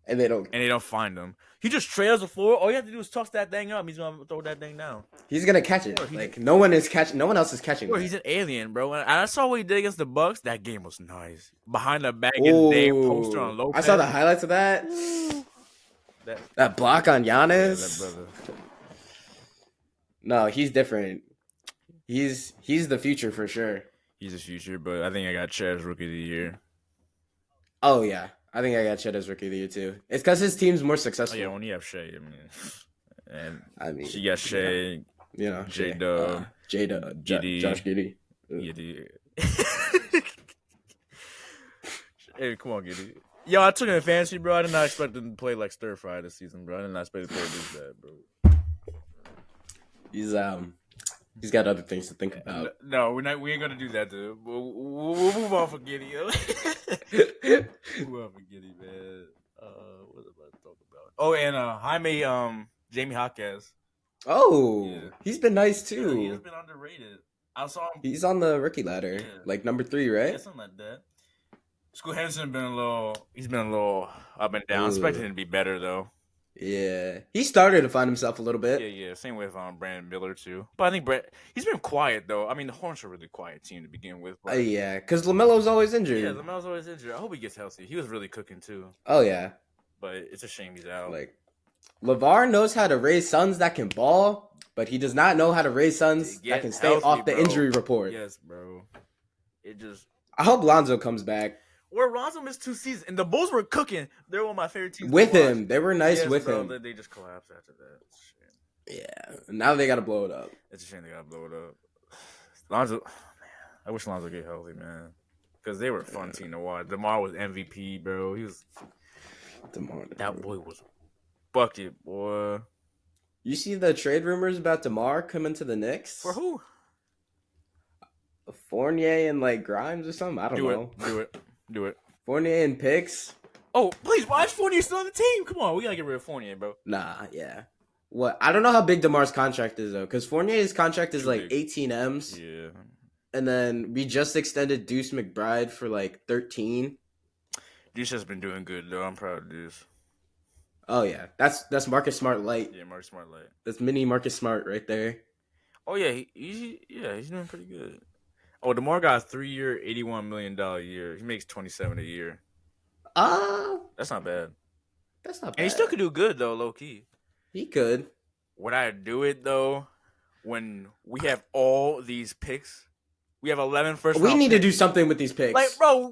And they don't. and they don't find him. He just trails the floor. All you have to do is toss that thing up. He's gonna throw that thing down. He's gonna catch it. Bro, Like no one else is catching. Bro, that. he's an alien, bro. And I saw what he did against the Bucks. That game was nice. Behind the back, his name poster on Ooh. Lopez. I saw the highlights of that. That block on Giannis. that brother. No, he's different. He's the future for sure. He's the future, but I think I got Chad as rookie of the year. Oh yeah, I think I got Chet as rookie of the year too. It's because his team's more Oh successful. yeah, when you have Shea, and I mean, she got Shea, J-Dub, Giddey. Josh Giddey. Yeah, dude. Hey, come on, Giddy. Yo, I took him in fantasy, bro. I did not expect him to play like stir fry this season, bro. I did not expect him to play this bad, bro. He's got other things to think about. No, we ain't gonna do that, dude. We'll move on for Giddy. Move on for Giddy, man. What was I about to talk about? Oh, and Jaime, Jamie Jaquez. Oh, Yeah. he's been nice Yeah, too. he's been underrated. I saw him. He's on the rookie ladder, Yeah. like number 3, right? Yeah, something like that. School Henderson been a little up and down. Ooh. Expected him to be better though. Yeah, he started to find himself a little bit. Yeah. Same with Brandon Miller too. But I think he's been quiet though. I mean, the Hornets are a really quiet team to begin with. But Yeah, because LaMelo's always injured. yeah, Lamel's always injured. I hope he gets healthy. He was really cooking too. Oh yeah, But it's a shame he's out. like LeVar knows how to raise sons that can ball, but he does not know how to raise sons Get that can stay healthy, off the bro. injury report. Yes, bro. It just I hope Lonzo comes back where Lonzo missed 2 seasons and the Bulls were cooking. They're one of my favorite teams with to watch. him. They were nice Yes, with bro, him. They just collapsed after that. It's a shame. Yeah, now they got to blow it up. It's a shame they gotta blow it up. Lonzo, man, I wish Lonzo get healthy, man, because they were a fun team to watch. DeMar was MVP, bro. He was that boy was bucket, boy. You see the trade rumors about DeMar coming to the Knicks? For who? Fournier and like Grimes or something? I don't know. Do it. Fournier and picks? Oh, please, why is Fournier still on the team? Come on, we gotta get rid of Fournier, bro. Nah, yeah. What? I don't know how big DeMar's contract is though, because Fournier's contract is Too like big. 18 M's, Yeah. and then we just extended Deuce McBride for like 13. Deuce has been doing good though. I'm proud of Deuce. Oh yeah, that's Marcus Smart light. Yeah, Mark Smart light. That's mini Marcus Smart right there. Oh yeah, he's doing pretty good. Oh, DeMar got a 3-year, $81 million a year. He makes 27 a year. That's not bad. That's not bad. And he still could do good though, low key. He could. Would I do it though? When we have all these picks, we have 11 first. We round need to picks. do something with these picks. Like, bro,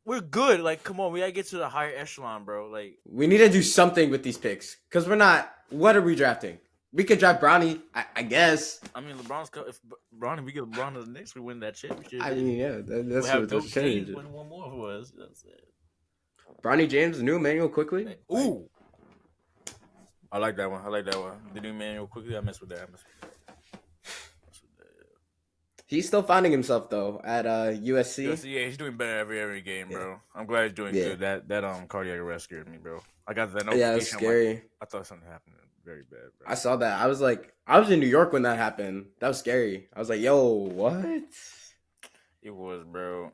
we're good. Like, come on, we gotta get to the higher echelon, bro. Like, We need to do something with these picks because we're not. What are we drafting? We could draft Bronny, I guess. I mean, if Bronny, we get LeBron to the Knicks, we win that championship. I mean, yeah, we that's have what Dope that's James changed. win one more for us. That's it. Bronny James, the new Emmanuel quickly. Ooh, I like that one. The new manual quickly. I mess with that. He's still finding himself though at USC. Yeah, he's doing better every game, bro. I'm glad he's doing good. That cardiac arrest scared me, bro. I got that notification. Yeah, it was scary. I thought something happened very bad, bro. I saw that. I was in New York when that happened. That was scary. I was like, yo, what? It was, bro.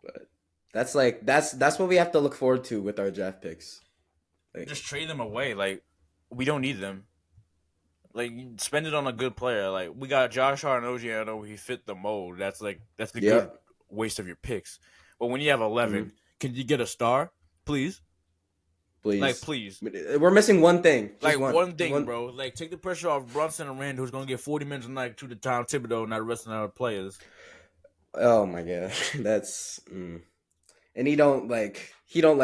But that's what we have to look forward to with our draft picks. Like, Just trade them away. Like, we don't need them. Like, you spend it on a good player. Like, we got Josh Hart and OG. I know he fit the mold. That's the good Yep. waste of your picks. But when you have 11, Mhm. can you get a star, please? Like, Please. please. We're missing one thing. Just Like, one. one Just thing, one. bro. Like, take the pressure off Brunson and Rand, who's going to get 40 minutes a night to the Tom Thibodeau, not the rest of our players. Oh my god, that's. And he don't like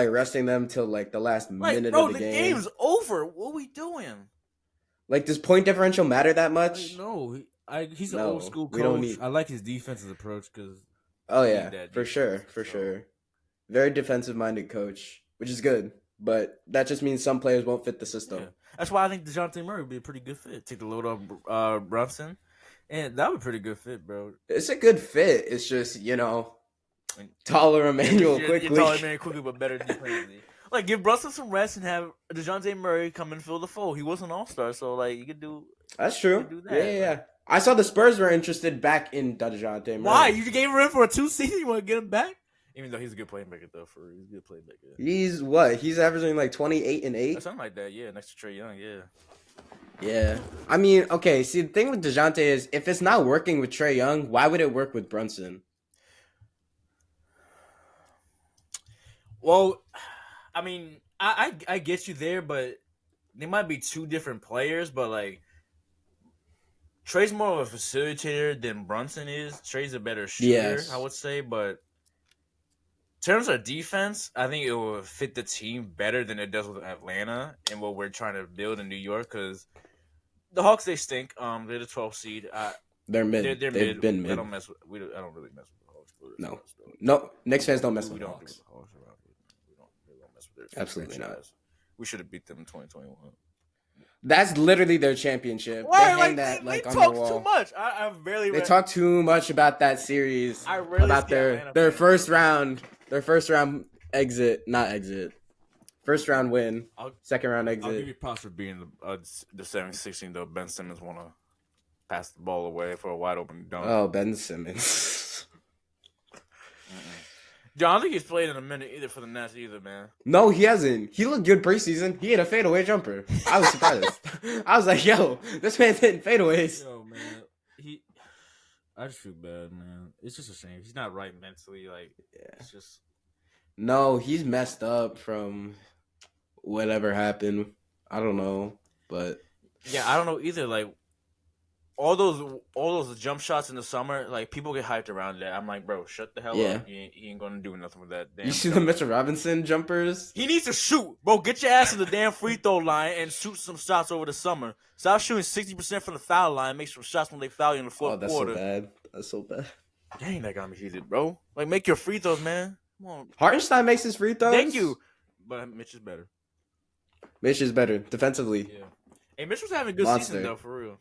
resting them till like the last Like, minute of bro, the the game. game's over. What are we doing? Like, does point differential matter that Like, much? no. He's an No, old school we don't coach. need. I like his defensive approach because Oh we yeah, need that for sure, defense. for So. sure. Very defensive minded coach, which is good. But that just means some players won't fit the system. Yeah. That's why I think DeJounte Murray would be a pretty good fit. Take the load off Brunson. And that would be a pretty good fit, bro. It's a good fit. It's just, taller Emmanuel You're quickly. taller man quickly, but better defensively. Like, give Brunson some rest and have DeJounte Murray come and fill the fold. He was an all-star, so, like, you could do... That's true. You could do that. Yeah. I saw the Spurs were interested back in DeJounte Murray. Why? You gave him in for a 2 season? You want to get him back? Even though he's a good playmaker, though. He's a good playmaker. He's what? He's averaging like 28 and 8? Something like that, yeah. Next to Trae Young, yeah. Yeah. I mean, okay, see, the thing with DeJounte is if it's not working with Trae Young, why would it work with Brunson? Well, I mean, I get you there, but they might be two different players, but, like, Trey's more of a facilitator than Brunson is. Trey's a better shooter, Yes. I would say, but in terms of defense, I think it will fit the team better than it does with Atlanta and what we're trying to build in New York, because the Hawks, they stink. They're the 12th seed. They're mid. They're They've mid. been mid. I don't really mess with the Hawks. No. No, Knicks fans don't mess with We the don't Hawks. do the Hawks around here. We don't mess with their Absolutely not. franchise. We should have beat them in 2021. That's literally their championship. Why? They hang that they on talk the wall. too much. I barely. They talk too much about that series. I rarely about see Atlanta their fans. first round exit, not exit. First round win, second round I'll give exit. you props for being the 7-16 though. Ben Simmons want to pass the ball away for a wide open dunk. Oh, Ben Simmons. John, I don't think he's played in a minute either for the Nets either, man. No, he hasn't. He looked good preseason. He hit a fadeaway jumper. I was surprised. I was like, yo, this man's hitting fadeaways. Yo, man, I just feel bad, man. It's just a shame. He's not right mentally. Like, it's just. No, he's messed up from whatever happened. I don't know, but Yeah, I don't know either. Like, all those jump shots in the summer, like, people get hyped around that. I'm like, bro, shut the hell up. He ain't gonna do nothing with that. Damn you see the Mitchell Robinson jumpers? He needs to shoot, bro. Get your ass to the damn free throw line and shoot some shots over the summer. Stop shooting 60% from the foul line. Make some shots when they foul you in the fourth quarter. So bad. That's so bad. Dang, that got me heated, bro. Like, make your free throws, man. Come on. Hartenstein makes his free throws. Thank you. But Mitch is better. Mitch is better defensively. Yeah. Hey, Mitch was having a good season though, for real.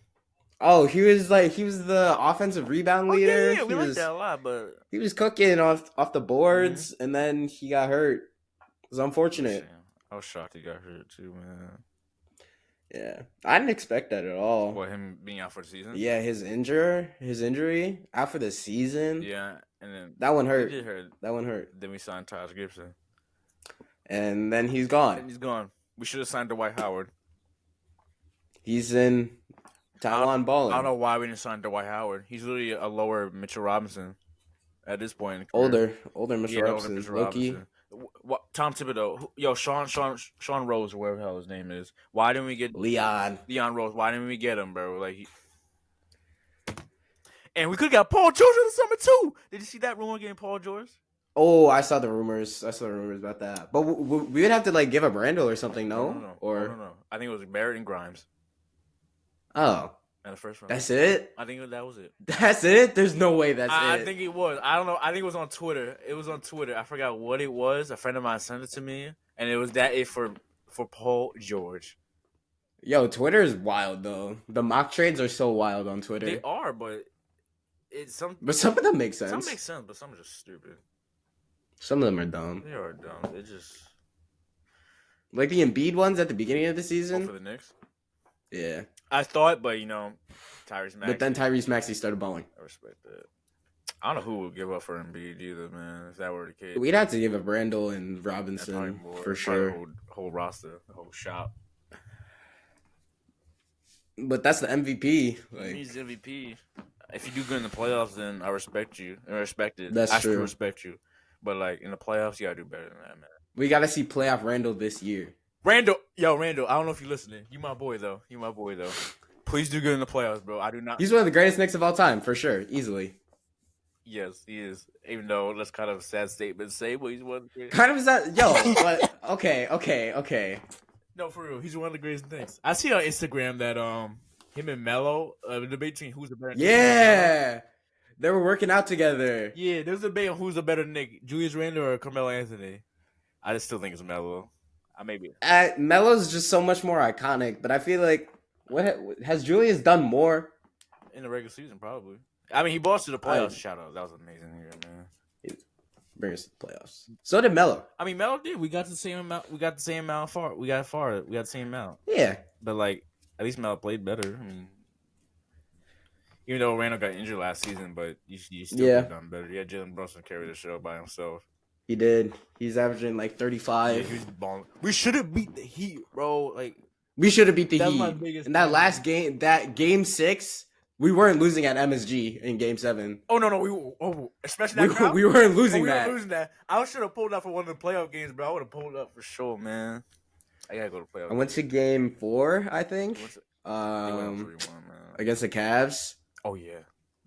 Oh, he was the offensive rebound leader. Yeah, we like that a lot, but he was cooking off the boards, and then he got hurt. It was unfortunate. I was shocked he got hurt too, man. Yeah, I didn't expect that at all. What, him being out for the season? Yeah, his injury out for the season. Yeah, and then that one hurt. It did hurt. That one hurt. Then we signed Taj Gibson, and then he's gone. We should have signed Dwight Howard. He's in Taiwan balling. I don't know why we didn't sign Dwight Howard. He's literally a lower Mitchell Robinson at this point. Older Mitchell Robinson. Loki. Tom Thibodeau. Yo, Sean Rose, or whatever the hell his name is. Why didn't we get Leon Rose? Why didn't we get him, bro? And we could have got Paul George in the summer too. Did you see that rumor getting Paul George? Oh, I saw the rumors. About that. But we would have to give up Randall or something, no? No. I think it was Barrett and Grimes. Oh. In the first round. That's it? I think that was it. That's it? There's no way that's it. I think it was. I don't know. I think it was on Twitter. I forgot what it was. A friend of mine sent it to me, and it was for Paul George. Yo, Twitter is wild though. The mock trades are so wild on Twitter. They are, but some of them make sense. Some make sense, but some are just stupid. Some of them are dumb. They are dumb. They just like the Embiid ones at the beginning of the season. For the Knicks. Yeah. I thought, but Tyrese Maxey. But then Tyrese Maxey started balling. I respect that. I don't know who would give up for Embiid either, man. If that were the case, we'd have to give up Randall and Robinson for sure. Whole roster, the whole shop. But that's the MVP. Like, He's MVP. If you do good in the playoffs, then I respect you. I respect it. That's I still true. respect you. But like in the playoffs, you gotta do better than that, man. we got to see playoff Randall this year. Randall, I don't know if you're listening. You my boy though. Please do good in the playoffs, bro. I do not. He's one of the greatest Knicks of all time, for sure, easily. Yes, he is. Even though that's kind of a sad statement to say, but he's one of the greatest. Kind of is that, but okay. No, for real, he's one of the greatest things. I see on Instagram that him and Melo debate between who's the better. Yeah, they were working out together. Yeah, there's a debate on who's the better Nick, Julius Randle or Carmelo Anthony. I just still think it's Melo. Maybe. Melo's just so much more iconic, but I feel like what has Julius done more In the regular season, probably. I mean, he bossed to the playoffs. Shout out, that was an amazing year, man. Bring us to the playoffs? So did Melo. I mean, Melo did. We got the same amount. We got the same amount far. We got the same amount. Yeah, but like at least Melo played better. I mean, even though Randall got injured last season, but you still done better. Yeah, Jalen Brunson carried the show by himself. He did. He's averaging like 35. Yeah, he was balling. We should have beat the Heat, bro. Like we should have beat the that's Heat. my biggest In that problem. last game, that game 6, we weren't losing at MSG in game 7. Oh no, especially that crowd. We weren't losing we that. weren't losing that. I should have pulled up for one of the playoff games, bro. I would have pulled up for sure, man. I gotta go to playoff. I went to game 4, I think. They went 3-1, man. Against the Cavs. Oh yeah,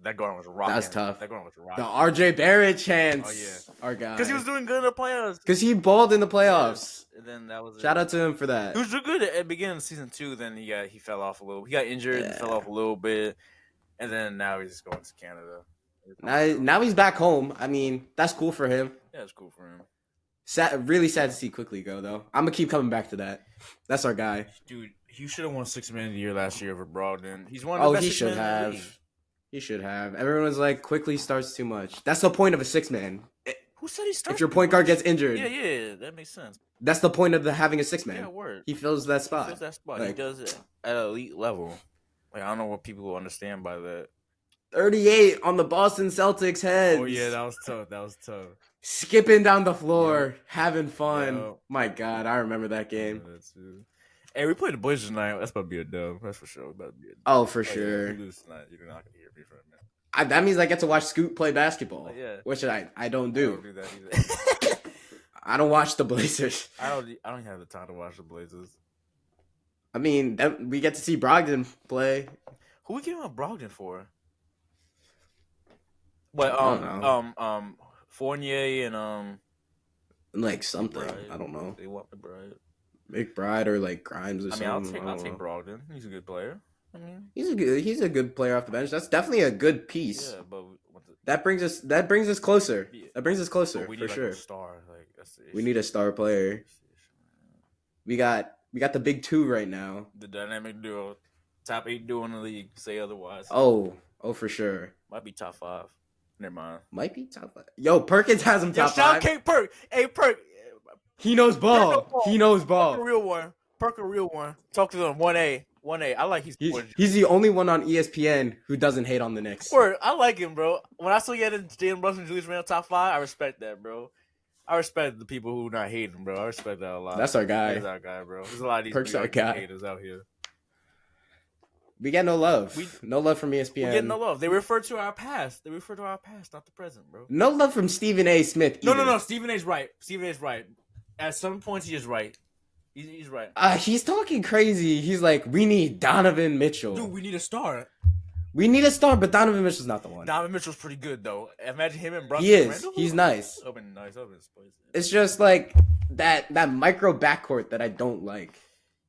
that Garden was rocking. That's tough. That Garden was rocking. The RJ Barrett chance. Oh yeah, our guy. because he was doing good in the playoffs. Because he balled in the playoffs. And then that was Shout out to him for that. He was doing good at the beginning of season 2. Then he fell off a little. He got injured and fell off a little bit. And then now he's just going to Canada. Now he's back home. I mean, that's cool for him. Yeah, it's cool for him. Really sad to see Quickly go, though. I'm going to keep coming back to that. That's our guy. Dude, he should have won 6 Man of the Year last year over Brogdon. He's one of the best. He should have. He should have. Everyone's like, Quickly starts too much. That's the point of a 6-man. Who said he starts? If your point guard gets injured. Yeah, that makes sense. That's the point of having a 6-man. Yeah, word. He fills that spot. He does it at an elite level. Like, I don't know what people will understand by that. 38 on the Boston Celtics heads. Oh, yeah, that was tough. Skipping down the floor, having fun. Yo. My God, I remember that game. Hey, we played the Blazers tonight. That's about to be a dub. That's for sure. Oh, for sure. If we lose tonight, you're not going to hear me from it. That means I get to watch Scoot play basketball. Yeah. Which I don't do. I don't do that either. I don't watch the Blazers. I don't have the time to watch the Blazers. I mean, we get to see Brogdon play. Who we giving up Brogdon for? What? Fournier and like something. McBride. I don't know. They want McBride. McBride or like Grimes or something. I'll take Brogdon. He's a good player. I mean, he's a good player off the bench. That's definitely a good piece. Yeah, but that brings us closer. Yeah. That brings us closer we for need sure. a star. Like that's the issue. We need a star player. We got the big 2 right now. The dynamic duo, top 8 duo in the league. Say otherwise. Oh, for sure. Might be top 5. Never mind. Might be top 5. Yo, Perkins has him top 5. Shout out Perk. Hey, Perk. He knows ball. He knows ball. Perk a real one. Perk a real one. Talk to them. 1A. I like He's the only one on ESPN who doesn't hate on the Knicks. Word, I like him, bro. When I still get in Jalen Brunson, Julius Randle top 5, I respect that, bro. I respect the people who not hating, bro. I respect that a lot. That's our guy. That's our guy, bro. There's a lot of these Perk's our guy. haters out here. We get no love. No love from ESPN. We get no love. They refer to our past. Not the present, bro. No love from Stephen A. Smith either. No. Stephen A's right. At some points, he is right. He's right. He's talking crazy. He's like, we need Donovan Mitchell. Dude, we need a star. We need a star, but Donovan Mitchell's not the one. Donovan Mitchell's pretty good, though. Imagine him and Brunson. He is. Randall. He's nice. Nice. It's just like that micro backcourt that I don't like.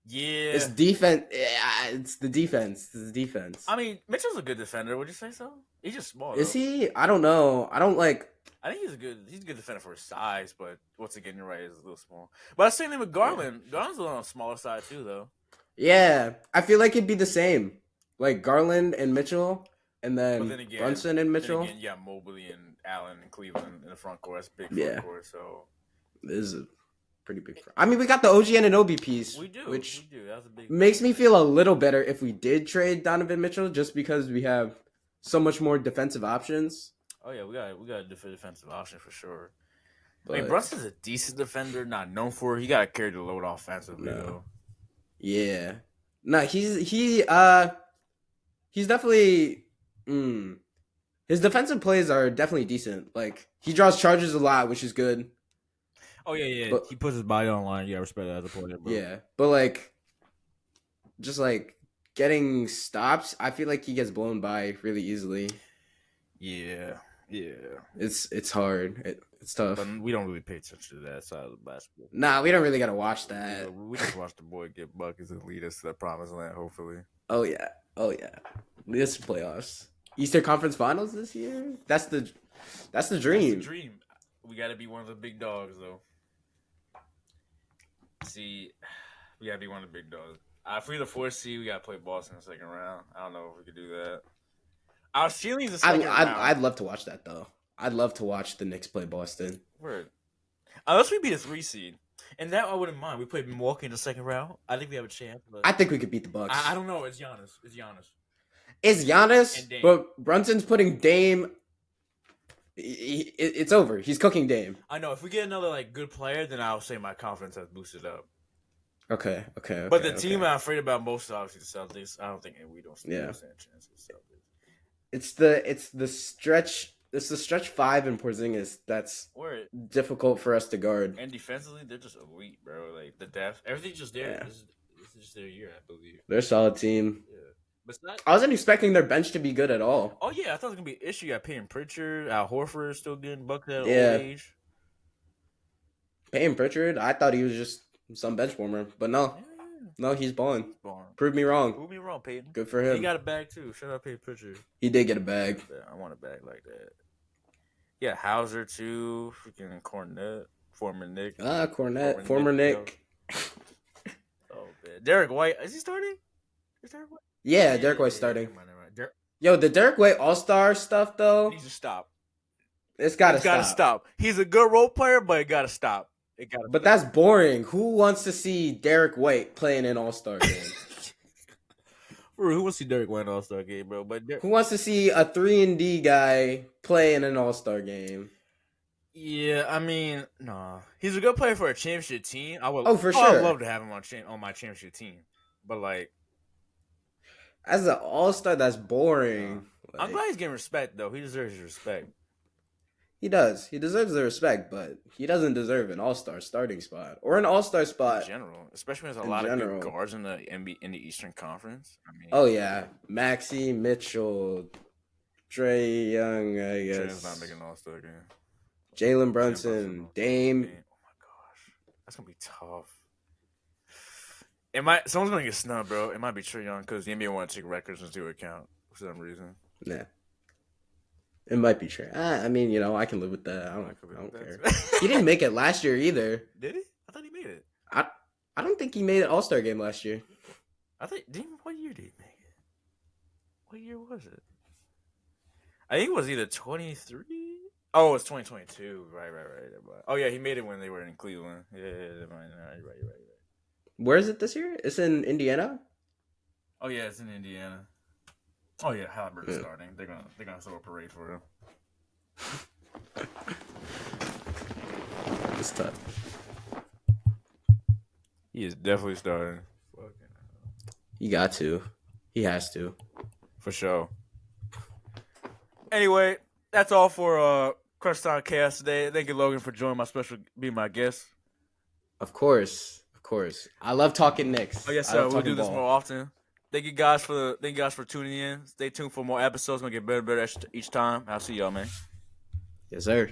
Yeah. It's defense. It's the defense. I mean, Mitchell's a good defender. Would you say so? He's just small. Is he? I don't know. I don't like. I think he's a good defender for his size, but once again, you're right, he's a little small. But I was saying him with Garland. Yeah. Garland's a little on the smaller side too, though. Yeah, I feel like it'd be the same, like Garland and Mitchell, and then again, Brunson and Mitchell. Then again, you got Mobley and Allen and Cleveland in the front court. That's big front court. So this is a pretty big. I mean, we got the OG Anunoby piece. We do. Which That's a big makes me feel a little better if we did trade Donovan Mitchell, just because we have so much more defensive options. Oh yeah, we got a defensive option for sure. But, I mean, Brunson's a decent defender, not known for it. He got to carry the load offensively though. Yeah, No, he's definitely. His defensive plays are definitely decent. Like he draws charges a lot, which is good. Oh yeah. But He puts his body on line. Yeah, I respect that as a player, bro. yeah, but like just like getting stops, I feel like he gets blown by really easily. Yeah. It's hard. It's tough. But we don't really pay attention to that side of the basketball. Nah, we don't really gotta watch that. We just watch the boy get buckets and lead us to the promised land. Hopefully. Oh yeah. This playoffs, Eastern Conference Finals this year. That's the dream. That's the dream. We got to be one of the big dogs, though. See, we got to be one of the big dogs. If we're the 4th seed, we got to play Boston in the second round. I don't know if we could do that. Our ceiling's the second round. I'd love to watch that, though. I'd love to watch the Knicks play Boston. Word. Unless we beat a 3 seed. And that I wouldn't mind. We played Milwaukee in the second round. I think we have a chance. But I think we could beat the Bucks. I don't know. It's Giannis. It's Giannis, but Brunson's putting Dame. It's over. He's cooking Dame. I know. If we get another like good player, then I'll say my confidence has boosted up. Okay. But the team I'm afraid about most, obviously, the Celtics. I don't think we don't stand a chance with the Celtics. It's the stretch. It's the stretch 5 in Porzingis that's difficult for us to guard. And defensively, they're just elite, bro. Like the depth, everything's just there. Yeah. This is just their year, I believe. They're a solid team. Yeah. But it's not... I wasn't expecting their bench to be good at all. Oh yeah, I thought it was gonna be an issue. You got Payton Pritchard, Al Horford still getting bucked at old age. Payton Pritchard, I thought he was just some bench warmer, but no. Yeah. No, he's balling. Prove me wrong. Prove me wrong, Peyton. Good for him. He got a bag too. Shout out Payton Pritchard. He did get a bag. I want a bag like that. Yeah, Hauser too. Freaking Cornette, former Nick. Cornette, former Nick. Oh man, Derek White, is he starting? Is Derek White? Yeah, Derek White's starting. Yo, the Derek White All-Star stuff though. Needs to stop. It's gotta stop. He's a good role player, but it gotta stop. But that's boring. Who wants to see Derek White playing an All-Star game? Who wants to see Derek White in an All-Star game, bro? But who wants to see a 3-and-D guy play in an All-Star game? Yeah, I mean, nah. He's a good player for a championship team. For sure. I'd love to have him on my championship team. But like, as an All-Star, that's boring. I'm glad he's getting respect though. He deserves his respect. He does. He deserves the respect, but he doesn't deserve an All-Star starting spot or an All-Star spot in general, especially when there's a lot of good guards in the Eastern Conference. I mean, oh yeah, Maxey, Mitchell, Trae Young. I guess Trae's not making an All-Star game. Jalen Brunson, Dame. Oh my gosh, that's gonna be tough. Someone's gonna get snubbed, bro. It might be Trae Young because the NBA want to take records into account for some reason. Nah. It might be Trae. I mean, I can live with that. I don't care. He didn't make it last year either. Did he? I thought he made it. I don't think he made an All-Star game last year. What year did he make it? What year was it? I think it was either 23. Oh, it's 2022. Right. Oh yeah, he made it when they were in Cleveland. Yeah, right. Where is it this year? It's in Indiana. Oh yeah, it's in Indiana. Oh yeah, Halliburton's starting. They're gonna throw a parade for him. It's tough. He is definitely starting. He got to. He has to. For sure. Anyway, that's all for Crunchtime Chaos today. Thank you, Logan, for being my guest. Of course. I love talking Knicks. Oh yes, sir. We'll do this more often. Thank you guys for tuning in. Stay tuned for more episodes. Gonna get better each time. I'll see y'all, man. Yes, sir.